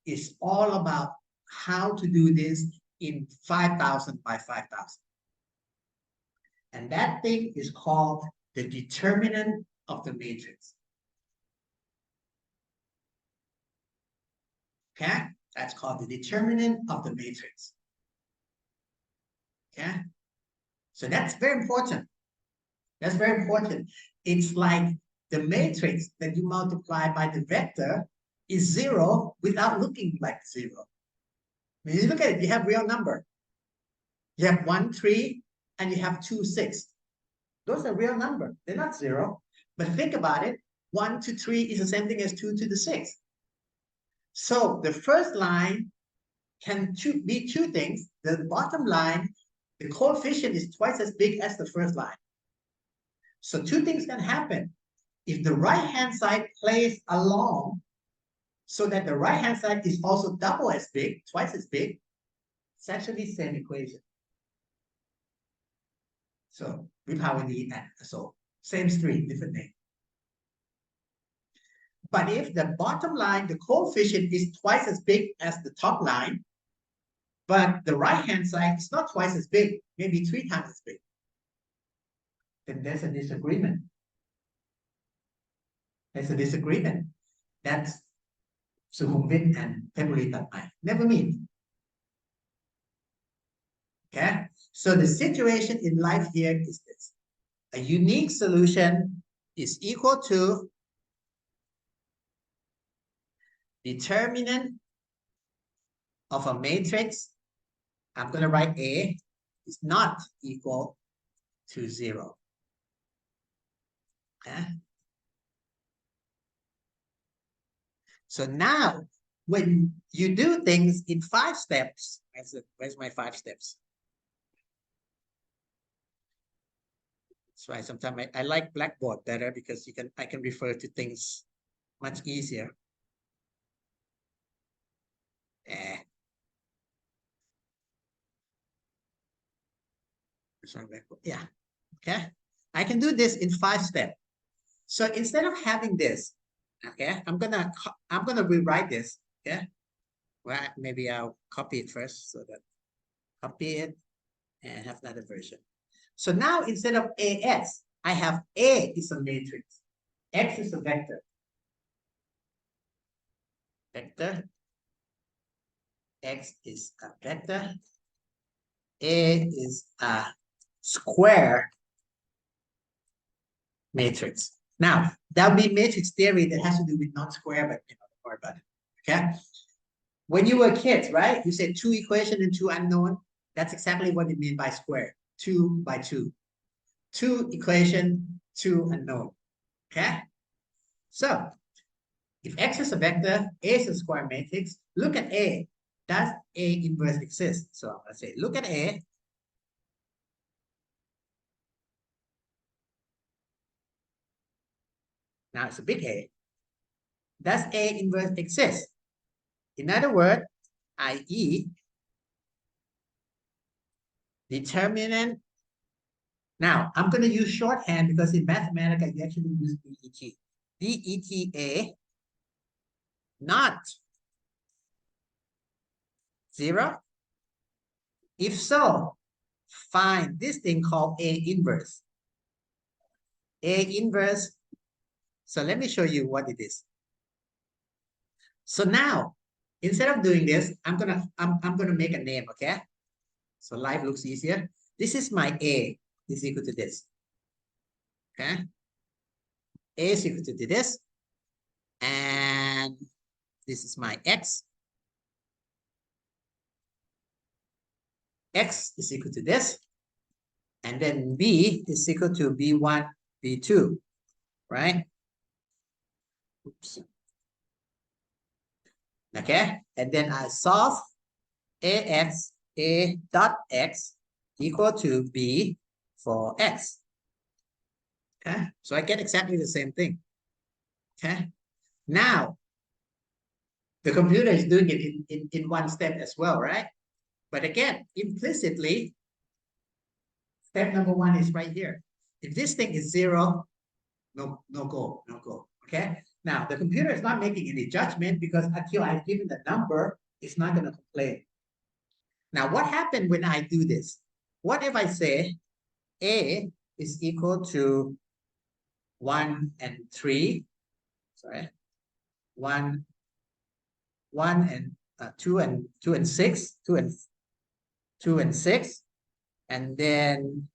is all about how to do this in 5,000 by 5,000. And that thing is called the determinant of the matrix. Okay? That's called the determinant of the matrix. Okay? So that's very important. That's very important. It's like the matrix that you multiply by the vector is 0 without looking like 0. When you look at it, you have real number. You have 1, 3, and you have 2, 6. Those are real number. They're not 0. But think about it. 1 to 3 is the same thing as 2 to the 6. So the first line can be two things. The bottom line, the coefficient is twice as big as the first line. So two things can happen. If the right-hand side plays along so that the right-hand side is also double as big, twice as big, it's actually the same equation. So Vipawani and so same street, different name. But if the bottom line, the coefficient is twice as big as the top line, but the right-hand side is not twice as big, maybe 3 times as big, then there's a disagreement. There's a disagreement. That's Sukhumvit and Pebuli Tatmai. Never meet. Okay? So the situation in life here is this. A unique solution is equal to determinant of a matrix. I'm going to write A is not equal to 0. Okay? So now when you do things in 5 steps, where's my 5 steps? That's why sometimes I like Blackboard better because I can refer to things much easier. Yeah. Okay. I can do this in 5 steps. So instead of having this, okay, I'm gonna rewrite this. Okay. Well, maybe I'll copy it first so that copy it and have another version. So now instead of AX, I have A is a matrix. X is a vector. Vector. X is a vector. A is a square matrix. Now, that would be matrix theory that has to do with non-square, but don't worry about it. Okay? When you were kids, right? You said 2 equation and 2 unknown. That's exactly what it means by square. 2 by 2. 2 equation, 2 unknown. Okay? So, if X is a vector, A is a square matrix, look at A. Does A inverse exist? So I'm going to say, look at A. Now it's a big A. Does A inverse exist? In other words, i.e., determinant. Now, I'm going to use shorthand because in Mathematica, you actually use DET. DETA, not 0. If so, find this thing called A inverse. A inverse. So let me show you what it is. So now, instead of doing this, I'm gonna make a name, okay? So life looks easier. This is my A is equal to this. Okay? A is equal to this. And this is my X. X is equal to this. And then B is equal to B1, B2, right? Oops. Okay, and then I solve AX, A dot X equal to B for X. Okay, so I get exactly the same thing. Okay, now the computer is doing it in 1 step as well, right? But again, implicitly, step number 1 is right here. If this thing is 0, no go. Okay, now the computer is not making any judgment because until I've given the number, it's not going to complain. Now, what happened when I do this? What if I say A is equal to 1 and 3? Sorry, 1 and 2 and 6, 2 and 6, and then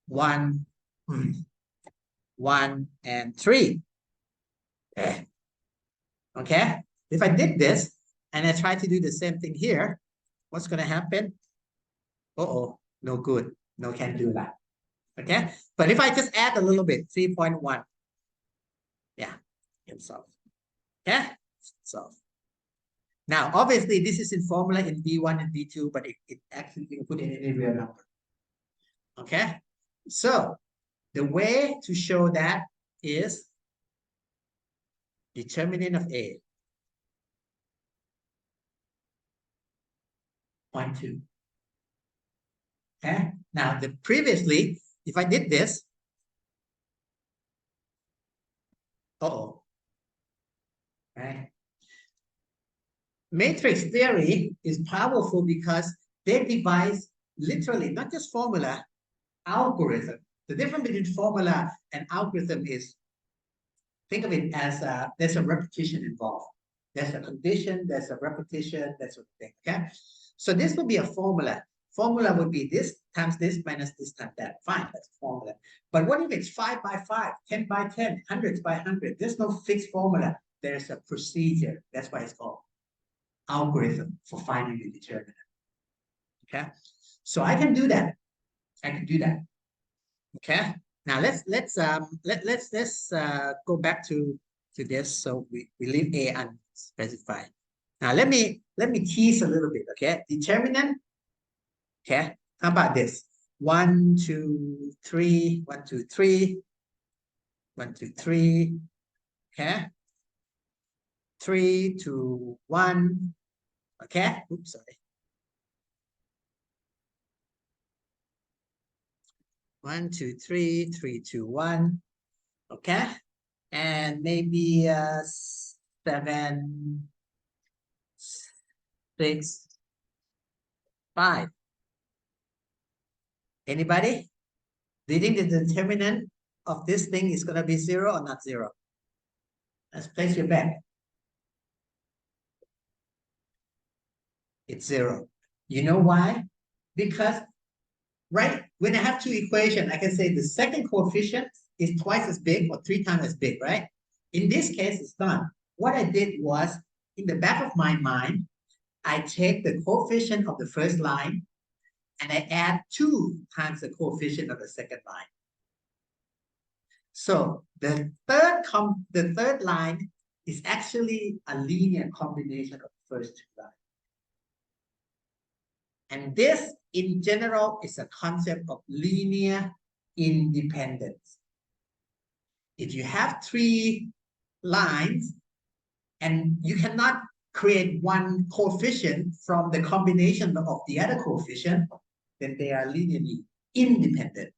1 and 3. Okay, if I did this and I try to do the same thing here, what's going to happen? Uh-oh, no good. No, can't do that. Okay, but if I just add a little bit, 3.1, yeah, can solve. Okay, solve. Now, obviously, this is in formula in B1 and B2, but it actually can put in any real number. Okay, so the way to show that is determinant of A. 0.2. Okay, now previously, if I did this, right? Matrix theory is powerful because they devise literally not just formula, algorithm. The difference between formula and algorithm is, think of it as there's a repetition involved. There's a condition, there's a repetition, that sort of thing. Okay, so this would be a formula. Formula would be this times this minus this times that. Fine, that's a formula. But what if it's 5 by 5, 10 by 10, hundreds by 100? There's no fixed formula. There's a procedure. That's why it's called algorithm for finding the determinant. Okay, so I can do that. I can do that. Okay, now let's go back to this. So we leave A specify. Now let me tease a little bit, okay? Determinant, okay? How about this? 1, 2, 3, 1, 2, 3, 1, 2, 3, okay? 3 to 1, okay? Oops, sorry. 1, 2, 3, 3, 2, 1, okay? And maybe 7, 6, 5. Anybody? Do you think the determinant of this thing is going to be 0 or not 0? Let's place your bet. It's 0. You know why? Because, right, when I have two equations, I can say the second coefficient is twice as big or 3 times as big, right? In this case, it's not. What I did was, in the back of my mind, I take the coefficient of the first line and I add 2 times the coefficient of the second line. So the third line is actually a linear combination of the first 2 lines. And this, in general, is a concept of linear independence. If you have 3 lines and you cannot create one coefficient from the combination of the other coefficient, then they are linearly independent.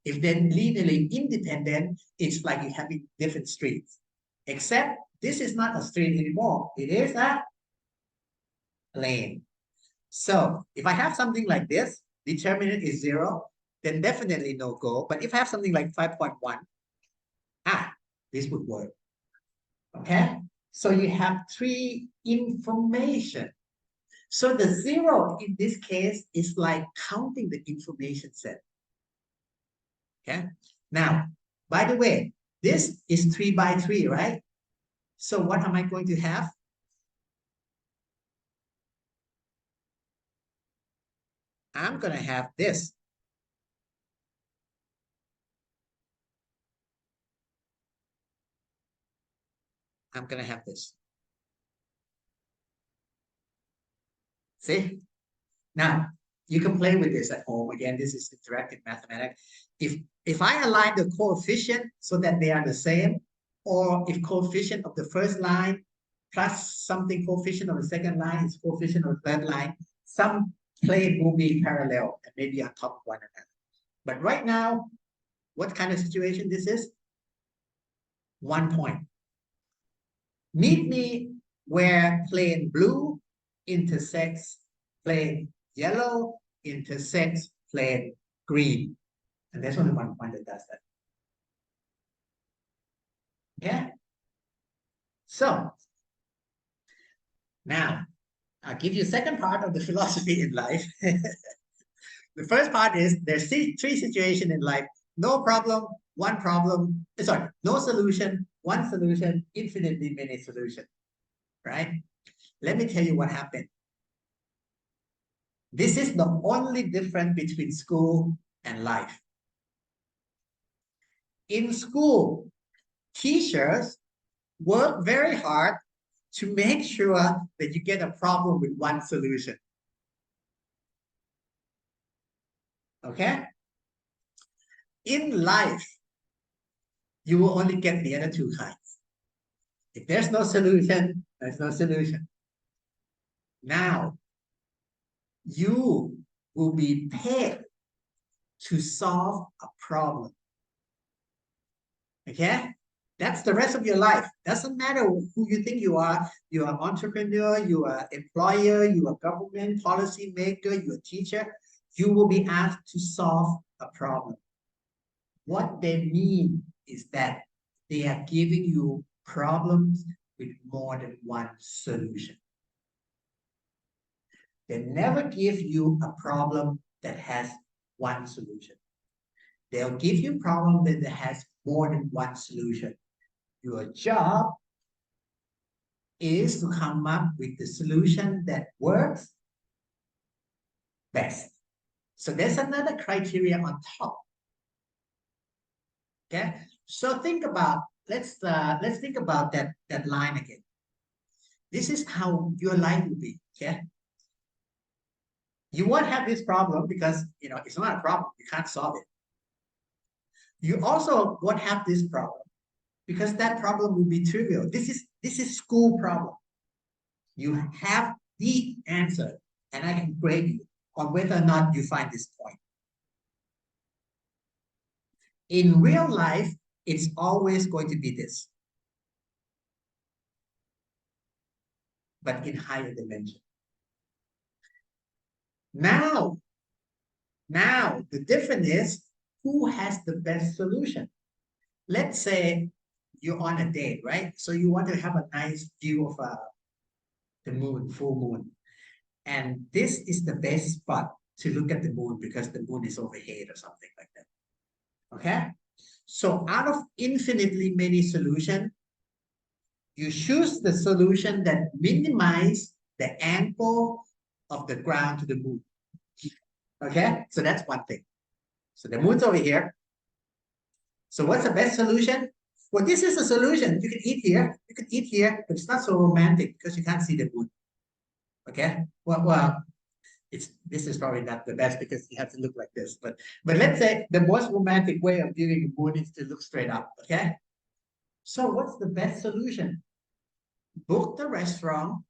If they're linearly independent, it's like you're having different streets. Except this is not a street anymore. It is a lane. So if I have something like this, determinant is 0, then definitely no go. But if I have something like 5.1, this would work. Okay? So you have 3 information. So the 0 in this case is like counting the information set. Okay? Now, by the way, this is 3 by 3, right? So what am I going to have? I'm going to have this. I'm going to have this. See? Now, you can play with this at home. Again, this is interactive mathematics. If I align the coefficient so that they are the same, or if coefficient of the first line plus something coefficient of the second line is coefficient of the third line, some plane will be parallel and maybe on top of one another. But right now, what kind of situation this is? 1 point. Meet me where plane blue intersects plane yellow intersects plane green. And there's only 1 point that does that. Okay? So, now, I'll give you the second part of the philosophy in life. The first part is there's 3 situations in life. No problem, 1 problem. Sorry, no solution, 1 solution, infinitely many solutions. Right? Let me tell you what happened. This is the only difference between school and life. In school, teachers work very hard to make sure that you get a problem with 1 solution. Okay? In life, you will only get the other 2 kinds. If there's no solution, there's no solution. Now, you will be paid to solve a problem. Okay? That's the rest of your life. Doesn't matter who you think you are. You are an entrepreneur, you are an employer, you are a government policy maker, you're a teacher. You will be asked to solve a problem. What they mean is that they are giving you problems with more than 1 solution. They never give you a problem that has 1 solution. They'll give you a problem that has more than 1 solution. Your job is to come up with the solution that works best. So there's another criteria on top. Okay, so think about let's think about that line again. This is how your life will be. Okay. You won't have this problem because it's not a problem. You can't solve it. You also won't have this problem because that problem will be trivial. This is school problem. You have the answer, and I can grade you on whether or not you find this point. In real life, it's always going to be this, but in higher dimension. Now, the difference is who has the best solution. Let's say you're on a date, right? So you want to have a nice view of the moon, full moon. And this is the best spot to look at the moon because the moon is overhead or something like that. Okay? So out of infinitely many solutions, you choose the solution that minimizes the angle of the ground to the moon. Okay? So that's one thing. So the moon's over here. So what's the best solution? Well, this is a solution. You can eat here. You can eat here, but it's not so romantic because you can't see the moon. Okay? Well, this is probably not the best because you have to look like this. But let's say the most romantic way of viewing the moon is to look straight up. Okay? So what's the best solution? Book the restaurant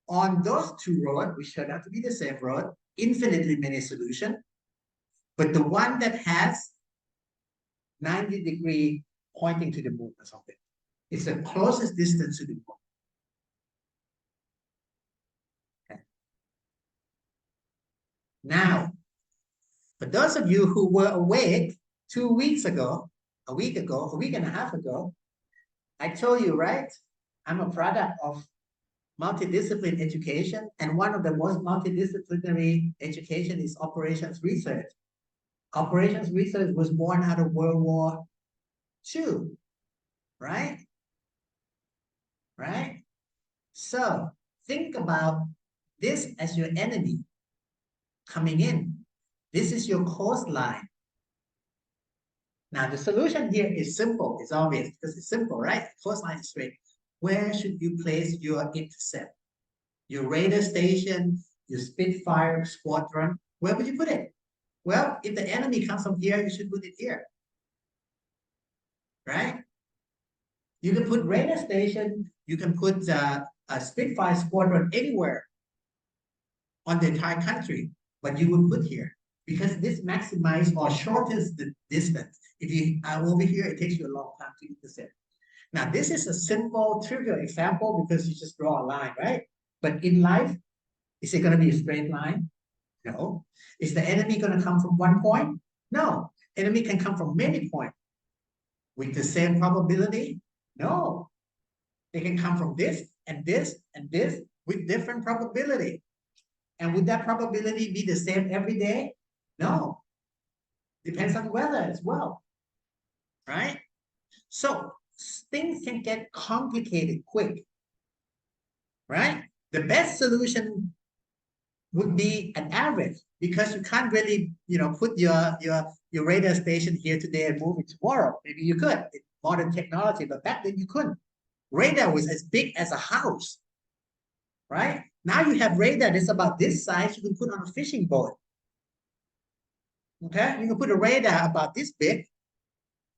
on those two roads, which turn out to be the same road, infinitely many solutions, but the one that has 90-degree pointing to the moon or something. It's the closest distance to the moon. Okay. Now, for those of you who were awake 2 weeks ago, a week and a half ago, I told you, right? I'm a product of multidisciplinary education, and one of the most multidisciplinary education is operations research. Operations research was born out of World War II, right? Right? So think about this as your enemy coming in. This is your coastline. Now, the solution here is simple. It's obvious because it's simple, right? Coastline is straight. Where should you place your intercept? Your radar station, your Spitfire squadron, where would you put it? Well, if the enemy comes from here, you should put it here, right? You can put radar station, you can put a Spitfire squadron anywhere on the entire country, but you would put here because this maximizes or shortens the distance. If you are over here, it takes you a long time to intercept. Now, this is a simple, trivial example because you just draw a line, right? But in life, is it going to be a straight line? No. Is the enemy going to come from one point? No. Enemy can come from many points. With the same probability? No. They can come from this and this and this with different probability. And would that probability be the same every day? No. Depends on weather as well. Right? So things can get complicated quick. Right? The best solution would be an average because you can't really, put your radar station here today and move it tomorrow. Maybe you could. It's modern technology, but back then you couldn't. Radar was as big as a house, right? Now you have radar that's about this size. You can put on a fishing boat. Okay, you can put a radar about this big,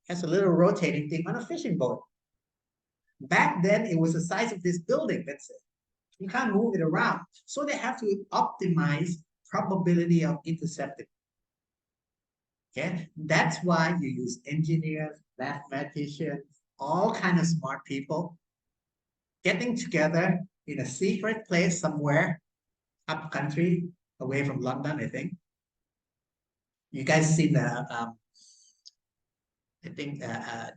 has a little rotating thing on a fishing boat. Back then, it was the size of this building. That's it. You can't move it around. So they have to optimize probability of intercepting. Okay, that's why you use engineers, mathematicians, all kind of smart people getting together in a secret place somewhere up country, away from London, I think. You guys seen the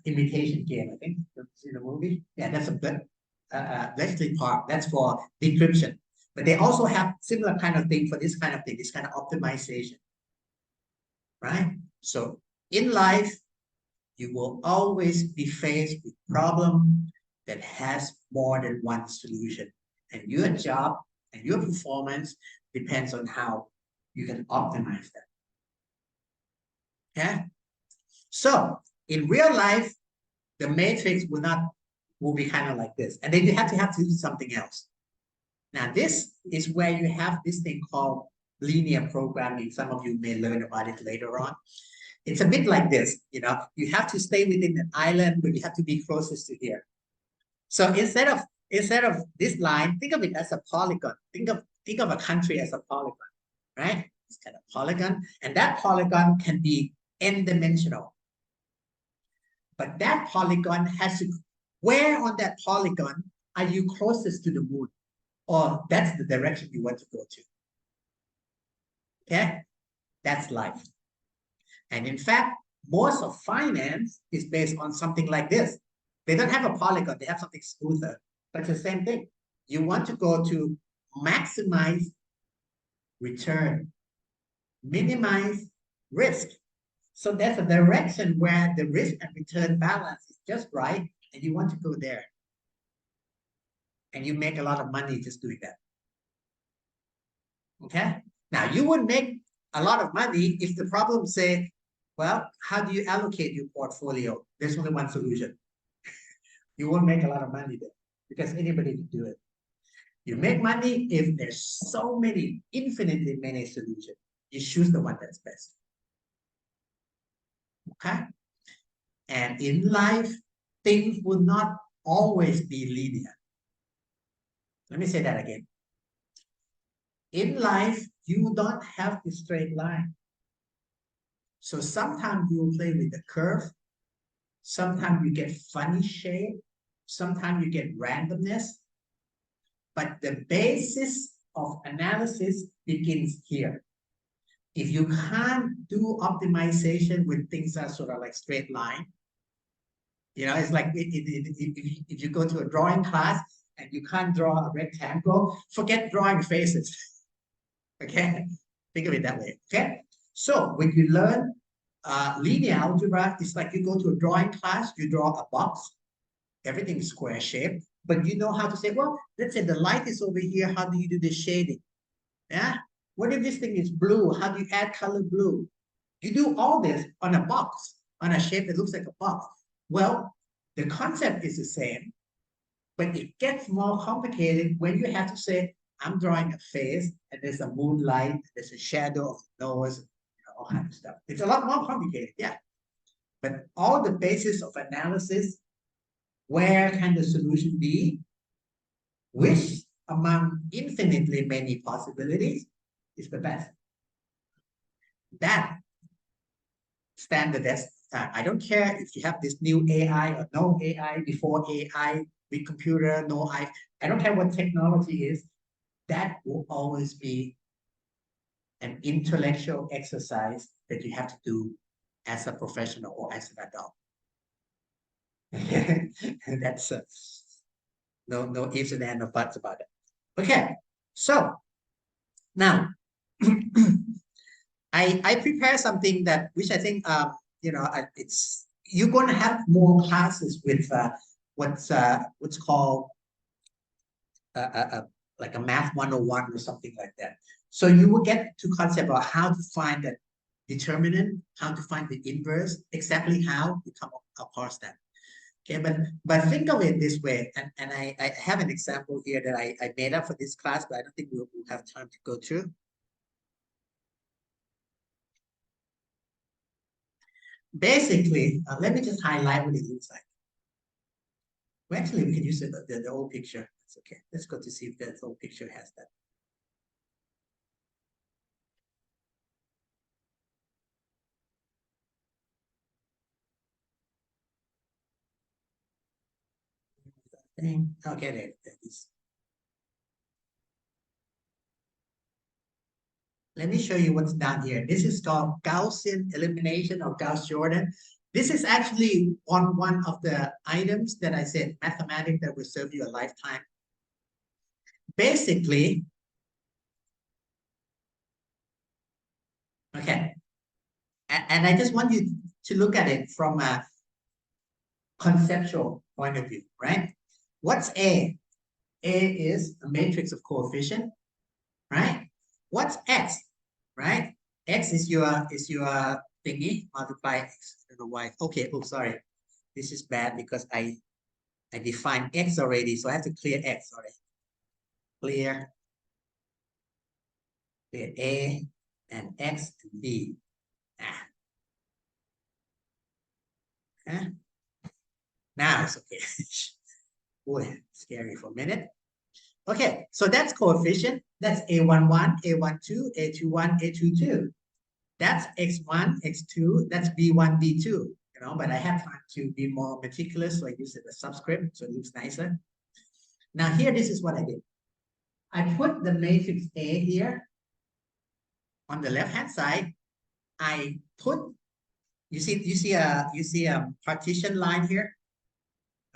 Imitation Game, I think. See the movie? Yeah, that's a good Bletchley Park. That's for decryption. But they also have similar kind of thing for this kind of thing, this kind of optimization. Right? So in life, you will always be faced with problem that has more than one solution. And your job and your performance depends on how you can optimize that. Okay? So in real life, the matrix will be kind of like this. And then you have to do something else. Now, this is where you have this thing called linear programming. Some of you may learn about it later on. It's a bit like this, you know, you have to stay within an island, but you have to be closest to here. So instead of this line, think of it as a polygon. Think of a country as a polygon, right? It's kind of polygon, and that polygon can be n-dimensional. But that polygon has to, where on that polygon are you closest to the moon? Or that's the direction you want to go to. Okay? That's life. And in fact, most of finance is based on something like this. They don't have a polygon, they have something smoother, but it's the same thing. You want to go to maximize return, minimize risk. So that's a direction where the risk and return balance is just right, and you want to go there. And you make a lot of money just doing that. Okay? Now, you would make a lot of money if the problem say, well, how do you allocate your portfolio? There's only one solution. You won't make a lot of money there because anybody can do it. You make money if there's so many, infinitely many solutions. You choose the one that's best. Okay? And in life, things will not always be linear. Let me say that again. In life, you don't have a straight line. So sometimes you will play with the curve. Sometimes you get funny shape. Sometimes you get randomness. But the basis of analysis begins here. If you can't do optimization with things that are sort of like straight line, you know, it's like if you go to a drawing class and you can't draw a rectangle, forget drawing faces. Okay? Think of it that way. Okay? So when you learn linear algebra, it's like you go to a drawing class, you draw a box, everything is square shaped, but you know how to say, well, let's say the light is over here, how do you do the shading? Yeah? What if this thing is blue? How do you add color blue? You do all this on a box, on a shape that looks like a box. Well, the concept is the same, but it gets more complicated when you have to say, I'm drawing a face, and there's a moonlight, there's a shadow of the nose, you know, all kinds of stuff. It's a lot more complicated, yeah. But all the basis of analysis, where can the solution be? Which among infinitely many possibilities is the best? That stand the test of time. I don't care if you have this new AI or no AI, before AI, with computer, no I don't care what technology is. That will always be an intellectual exercise that you have to do as a professional or as an adult. That's no ifs and ands or buts about it. Okay, so now I prepare something that which I think you know it's you're going to have more classes with what's called like a math 101 or something like that. So you will get to concept about how to find the determinant, how to find the inverse, exactly how you come across that. Okay, but think of it this way, and I have an example here that I made up for this class, but I don't think we'll have time to go through. Basically, let me just highlight what it looks like. Well, actually, we can use the old picture. That's okay. Let's go to see if that old picture has that. Okay, there it is. Let me show you what's down here. This is called Gaussian elimination or Gauss-Jordan. This is actually on one of the items that I said, mathematics that will serve you a lifetime. Basically, okay, and I just want you to look at it from a conceptual point of view, right? What's A? A is a matrix of coefficient, right? What's X, right? X is your thingy, multiply X. I don't know why. Okay, oh, sorry. This is bad because I defined X already, so I have to clear X already. clear A and X to B. Now it's okay. Boy, scary for a minute. Okay, so that's coefficient. That's A11, A12, A21, A22. That's X1, X2. That's B1, B2. You know, but I have time to be more meticulous, so I use it as subscript, so it looks nicer. Now here, this is what I did. I put the matrix A here on the left-hand side. I put, you see a partition line here.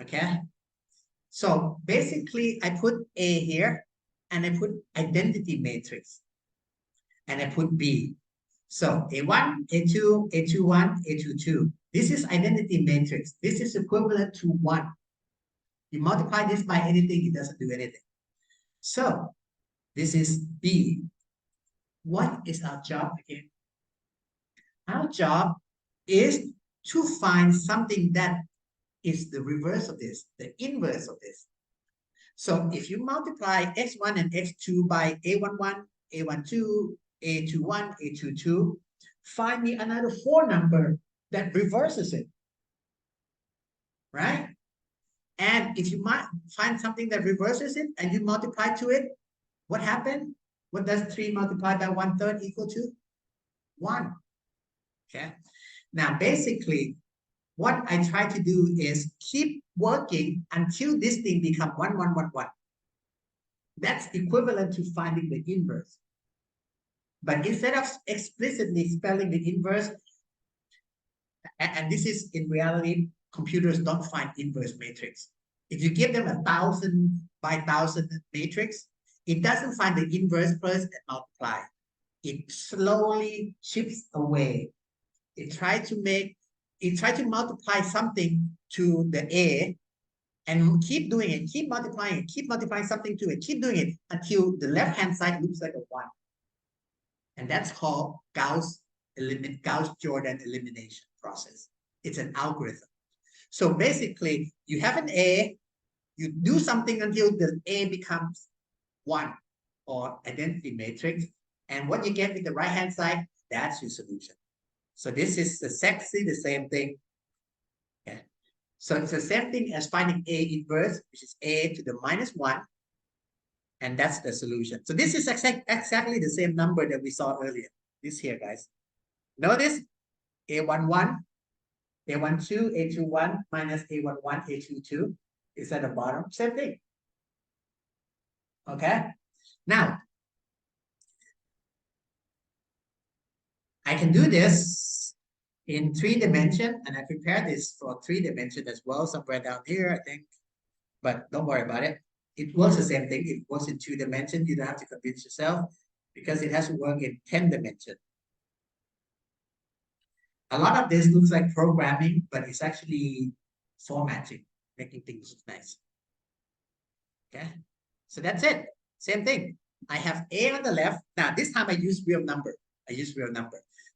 Okay. So basically, I put A here, and I put identity matrix, and I put B. So A1, A2, A21, A22. This is identity matrix. This is equivalent to 1. You multiply this by anything, it doesn't do anything. So this is B. What is our job again? Our job is to find something that is the reverse of this, the inverse of this. So if you multiply x1 and x2 by a11, a12, a21, a22, find me another 4 number that reverses it, right? And if you might find something that reverses it and you multiply to it, what happened? What does 3 multiplied by 1/3 equal to? 1. Okay. Now, basically, what I try to do is keep working until this thing becomes 1, 1, 1, 1. That's equivalent to finding the inverse. But instead of explicitly spelling the inverse, and this is in reality, computers don't find inverse matrix. If you give them 1,000 by 1,000 matrix, it doesn't find the inverse first and multiply. It slowly chips away. It tries to multiply something to the A and keep doing it, keep multiplying something to it, keep doing it until the left-hand side looks like a 1. And that's called Gauss-Jordan elimination process. It's an algorithm. So basically, you have an A, you do something until the A becomes 1 or identity matrix. And what you get with the right-hand side, that's your solution. So this is exactly the same thing. Yeah. So it's the same thing as finding A inverse, which is A to the -1. And that's the solution. So this is exactly the same number that we saw earlier. This here, guys. Notice A11, A12, A21 minus A11, A22 is at the bottom. Same thing. Okay. Now, I can do this in 3 dimensions, and I prepared this for 3 dimensions as well, somewhere down here, I think. But don't worry about it. It works the same thing. It works in 2 dimensions. You don't have to convince yourself because it has to work in 10 dimensions. A lot of this looks like programming, but it's actually formatting, making things look nice. Okay, so that's it. Same thing. I have A on the left. Now, this time I use real number.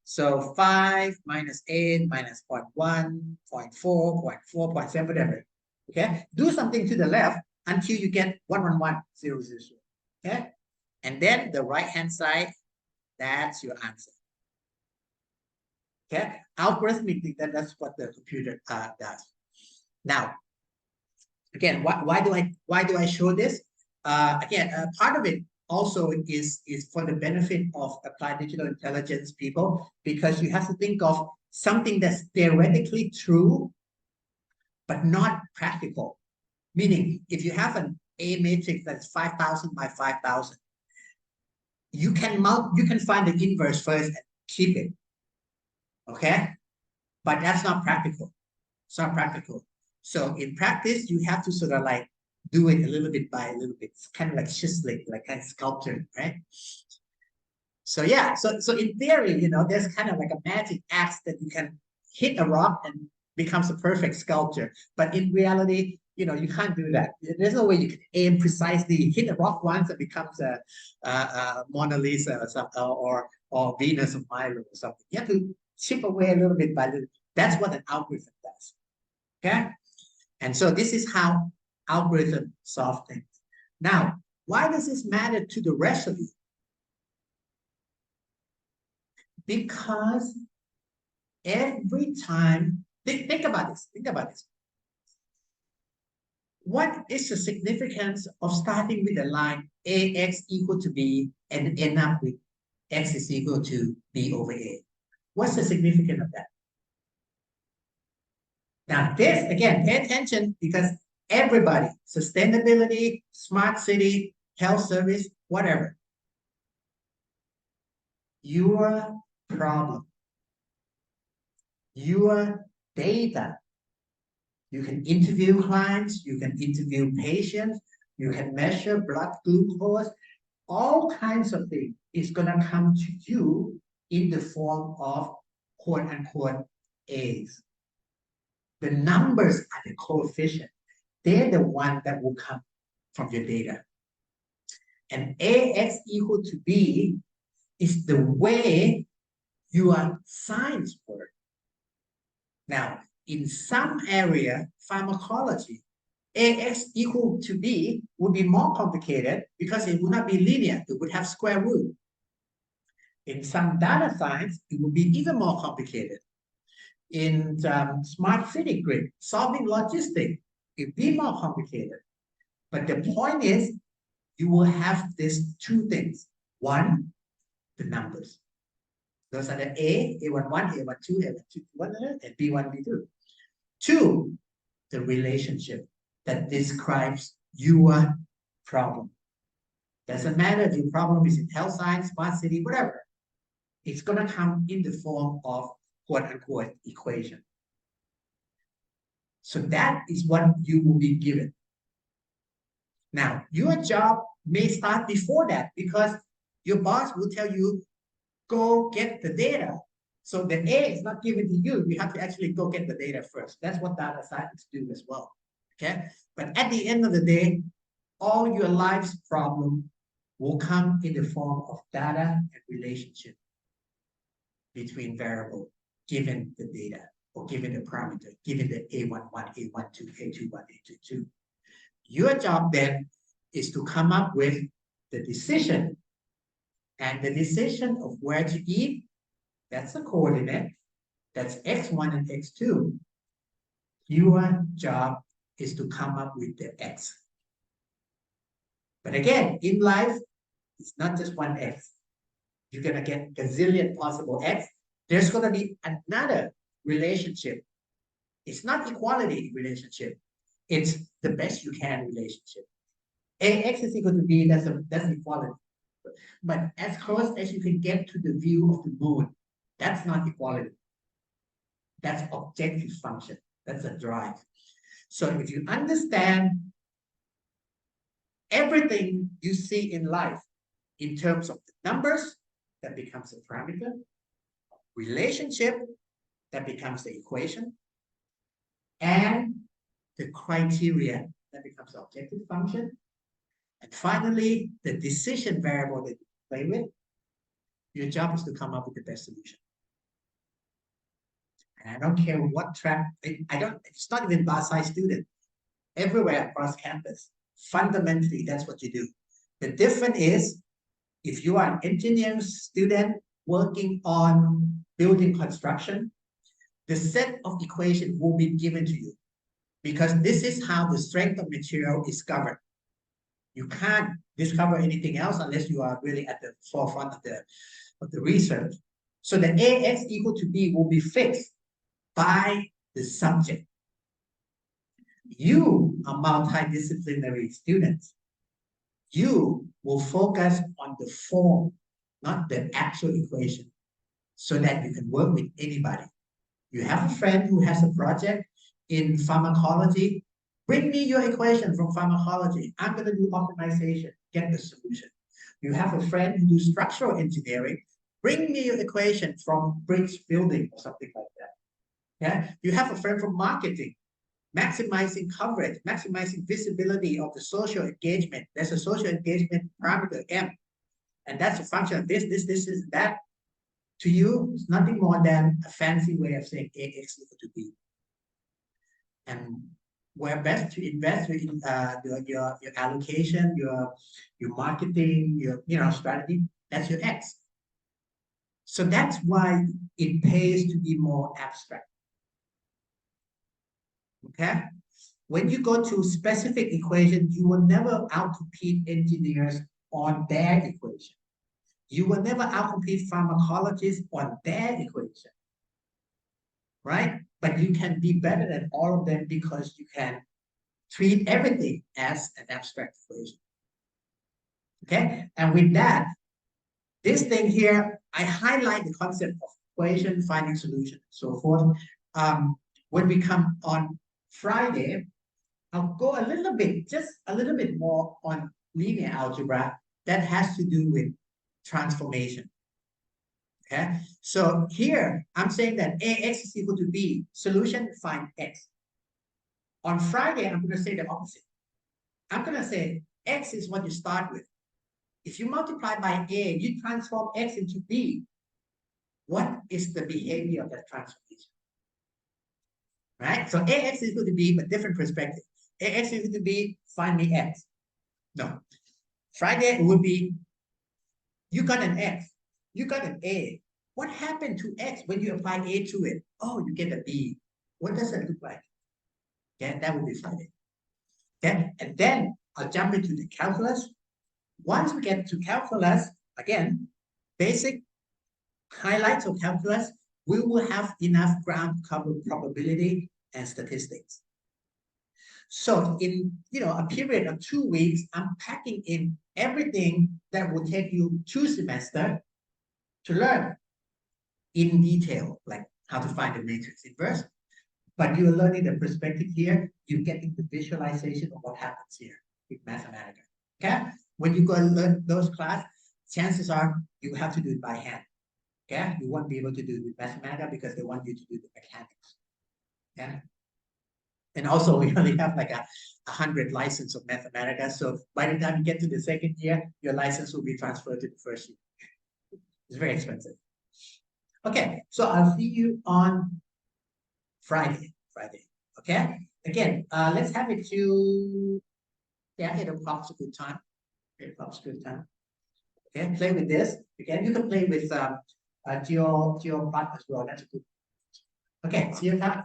So 5 minus 8 minus 0.1, 0.4, 0.4, 0.7, whatever. Okay, do something to the left until you get 1, 1, 1, 0, 0, 0. Okay, and then the right-hand side, that's your answer. Okay, algorithmically, that's what the computer does. Now, again, why do I show this? Again, part of it also is for the benefit of applied digital intelligence people, because you have to think of something that's theoretically true, but not practical. Meaning, if you have an A matrix that's 5,000 by 5,000, you can find the inverse first and keep it. Okay, but that's not practical. It's not practical. So in practice, you have to sort of like do it a little bit by a little bit. It's kind of like chiseling, like kind of sculpture, right? So yeah, so in theory, you know, there's kind of like a magic axe that you can hit a rock and becomes a perfect sculpture. But in reality, you know, you can't do that. There's no way you can aim precisely, hit a rock once and becomes a Mona Lisa or something, or Venus of Milo or something. You have to chip away a little bit by little. That's what an algorithm does. Okay, and so this is how algorithms solve things. Now, Why does this matter to the rest of you? Because every time, think about this, What is the significance of starting with a line ax equal to b and end up with x is equal to b over a? What's the significance of that? Now this, again, pay attention because everybody, sustainability, smart city, health service, whatever, your problem, your data, you can interview clients, you can interview patients, you can measure blood glucose, all kinds of things is going to come to you in the form of quote unquote A's. The numbers are the coefficient. They're the one that will come from your data. And AX equal to B is the way your science works. Now, in some area, pharmacology, AX equal to B would be more complicated because it would not be linear. It would have square root. In some data science, it would be even more complicated. In smart city grid, solving logistics, it would be more complicated. But the point is, you will have these two things. One, the numbers. Those are the A11, A12, A12, and B1, B2. Two, the relationship that describes your problem. Doesn't matter if your problem is in health science, smart city, whatever. It's going to come in the form of quote unquote equation. So that is what you will be given. Now, your job may start before that because your boss will tell you, go get the data. So the A is not given to you. You have to actually go get the data first. That's what data scientists do as well. Okay. But at the end of the day, all your life's problem will come in the form of data and relationship between variables given the data or given the parameter, given the A11, A12, A21, A22. Your job then is to come up with the decision. And the decision of where to eat, that's a coordinate. That's x1 and x2. Your job is to come up with the x. But again, in life, it's not just one x. You're going to get a gazillion possible x. There's going to be another relationship. It's not equality relationship. It's the best you can relationship. Ax is equal to b, that's equality. But as close as you can get to the view of the moon, that's not equality. That's objective function. That's a drive. So if you understand everything you see in life in terms of the numbers, that becomes a parameter, relationship, that becomes the equation, and the criteria, that becomes the objective function, and finally, the decision variable that you play with, your job is to come up with the best solution. And I don't care what track, it's not even bar-size student. Everywhere across campus, fundamentally, that's what you do. The difference is, if you are an engineering student working on building construction, the set of equations will be given to you because this is how the strength of material is governed. You can't discover anything else unless you are really at the forefront of the research. So the AX equal to B will be fixed by the subject. You are multidisciplinary students. You will focus on the form, not the actual equation, so that you can work with anybody. You have a friend who has a project in pharmacology. Bring me your equation from pharmacology. I'm going to do optimization, get the solution. You have a friend who does structural engineering. Bring me your equation from bridge building or something like that. Yeah. You have a friend from marketing, maximizing coverage, maximizing visibility of the social engagement. There's a social engagement parameter, M. And that's a function of this, is that. To you, it's nothing more than a fancy way of saying AX equal to B. And where best to invest your allocation, your marketing, your strategy. That's your X. So that's why it pays to be more abstract. Okay? When you go to specific equation, you will never outcompete engineers on their equation. You will never outcompete pharmacologists on their equation. Right? But you can be better than all of them because you can treat everything as an abstract equation. Okay? And with that, this thing here, I highlight the concept of equation, finding solution, and so forth. When we come on Friday, I'll go a little bit, just a little bit more on linear algebra that has to do with transformation. Okay, so here I'm saying that AX is equal to B, solution, find X. On Friday, I'm going to say the opposite. I'm going to say X is what you start with. If you multiply by A, you transform X into B. What is the behavior of that transformation? Right? So AX is equal to B, but different perspective. AX is equal to B, find me X. No. Friday would be, you got an X, you got an A. What happened to X when you apply A to it? Oh, you get a B. What does that look like? Okay, that would be Friday. Okay, and then I'll jump into the calculus. Once we get to calculus, again, basic highlights of calculus, we will have enough ground to cover probability and statistics. So in a period of 2 weeks, I'm packing in everything that will take you 2 semesters to learn in detail, like how to find the matrix inverse. But you're learning the perspective here, you're getting the visualization of what happens here with Mathematica. Okay? When you go and learn those classes, chances are you have to do it by hand. Okay? You won't be able to do it with Mathematica because they want you to do the mechanics. Okay? And also, we only have like 100 license of Mathematica. So by the time you get to the second year, your license will be transferred to the first year. It's very expensive. Okay, so I'll see you on Friday. Okay? Again, let's have it to 8 o'clock's a good time. 8 o'clock's a good time. Okay, play with this. Again, you can play with GeoPlot as well. That's a good. Okay, see you next time.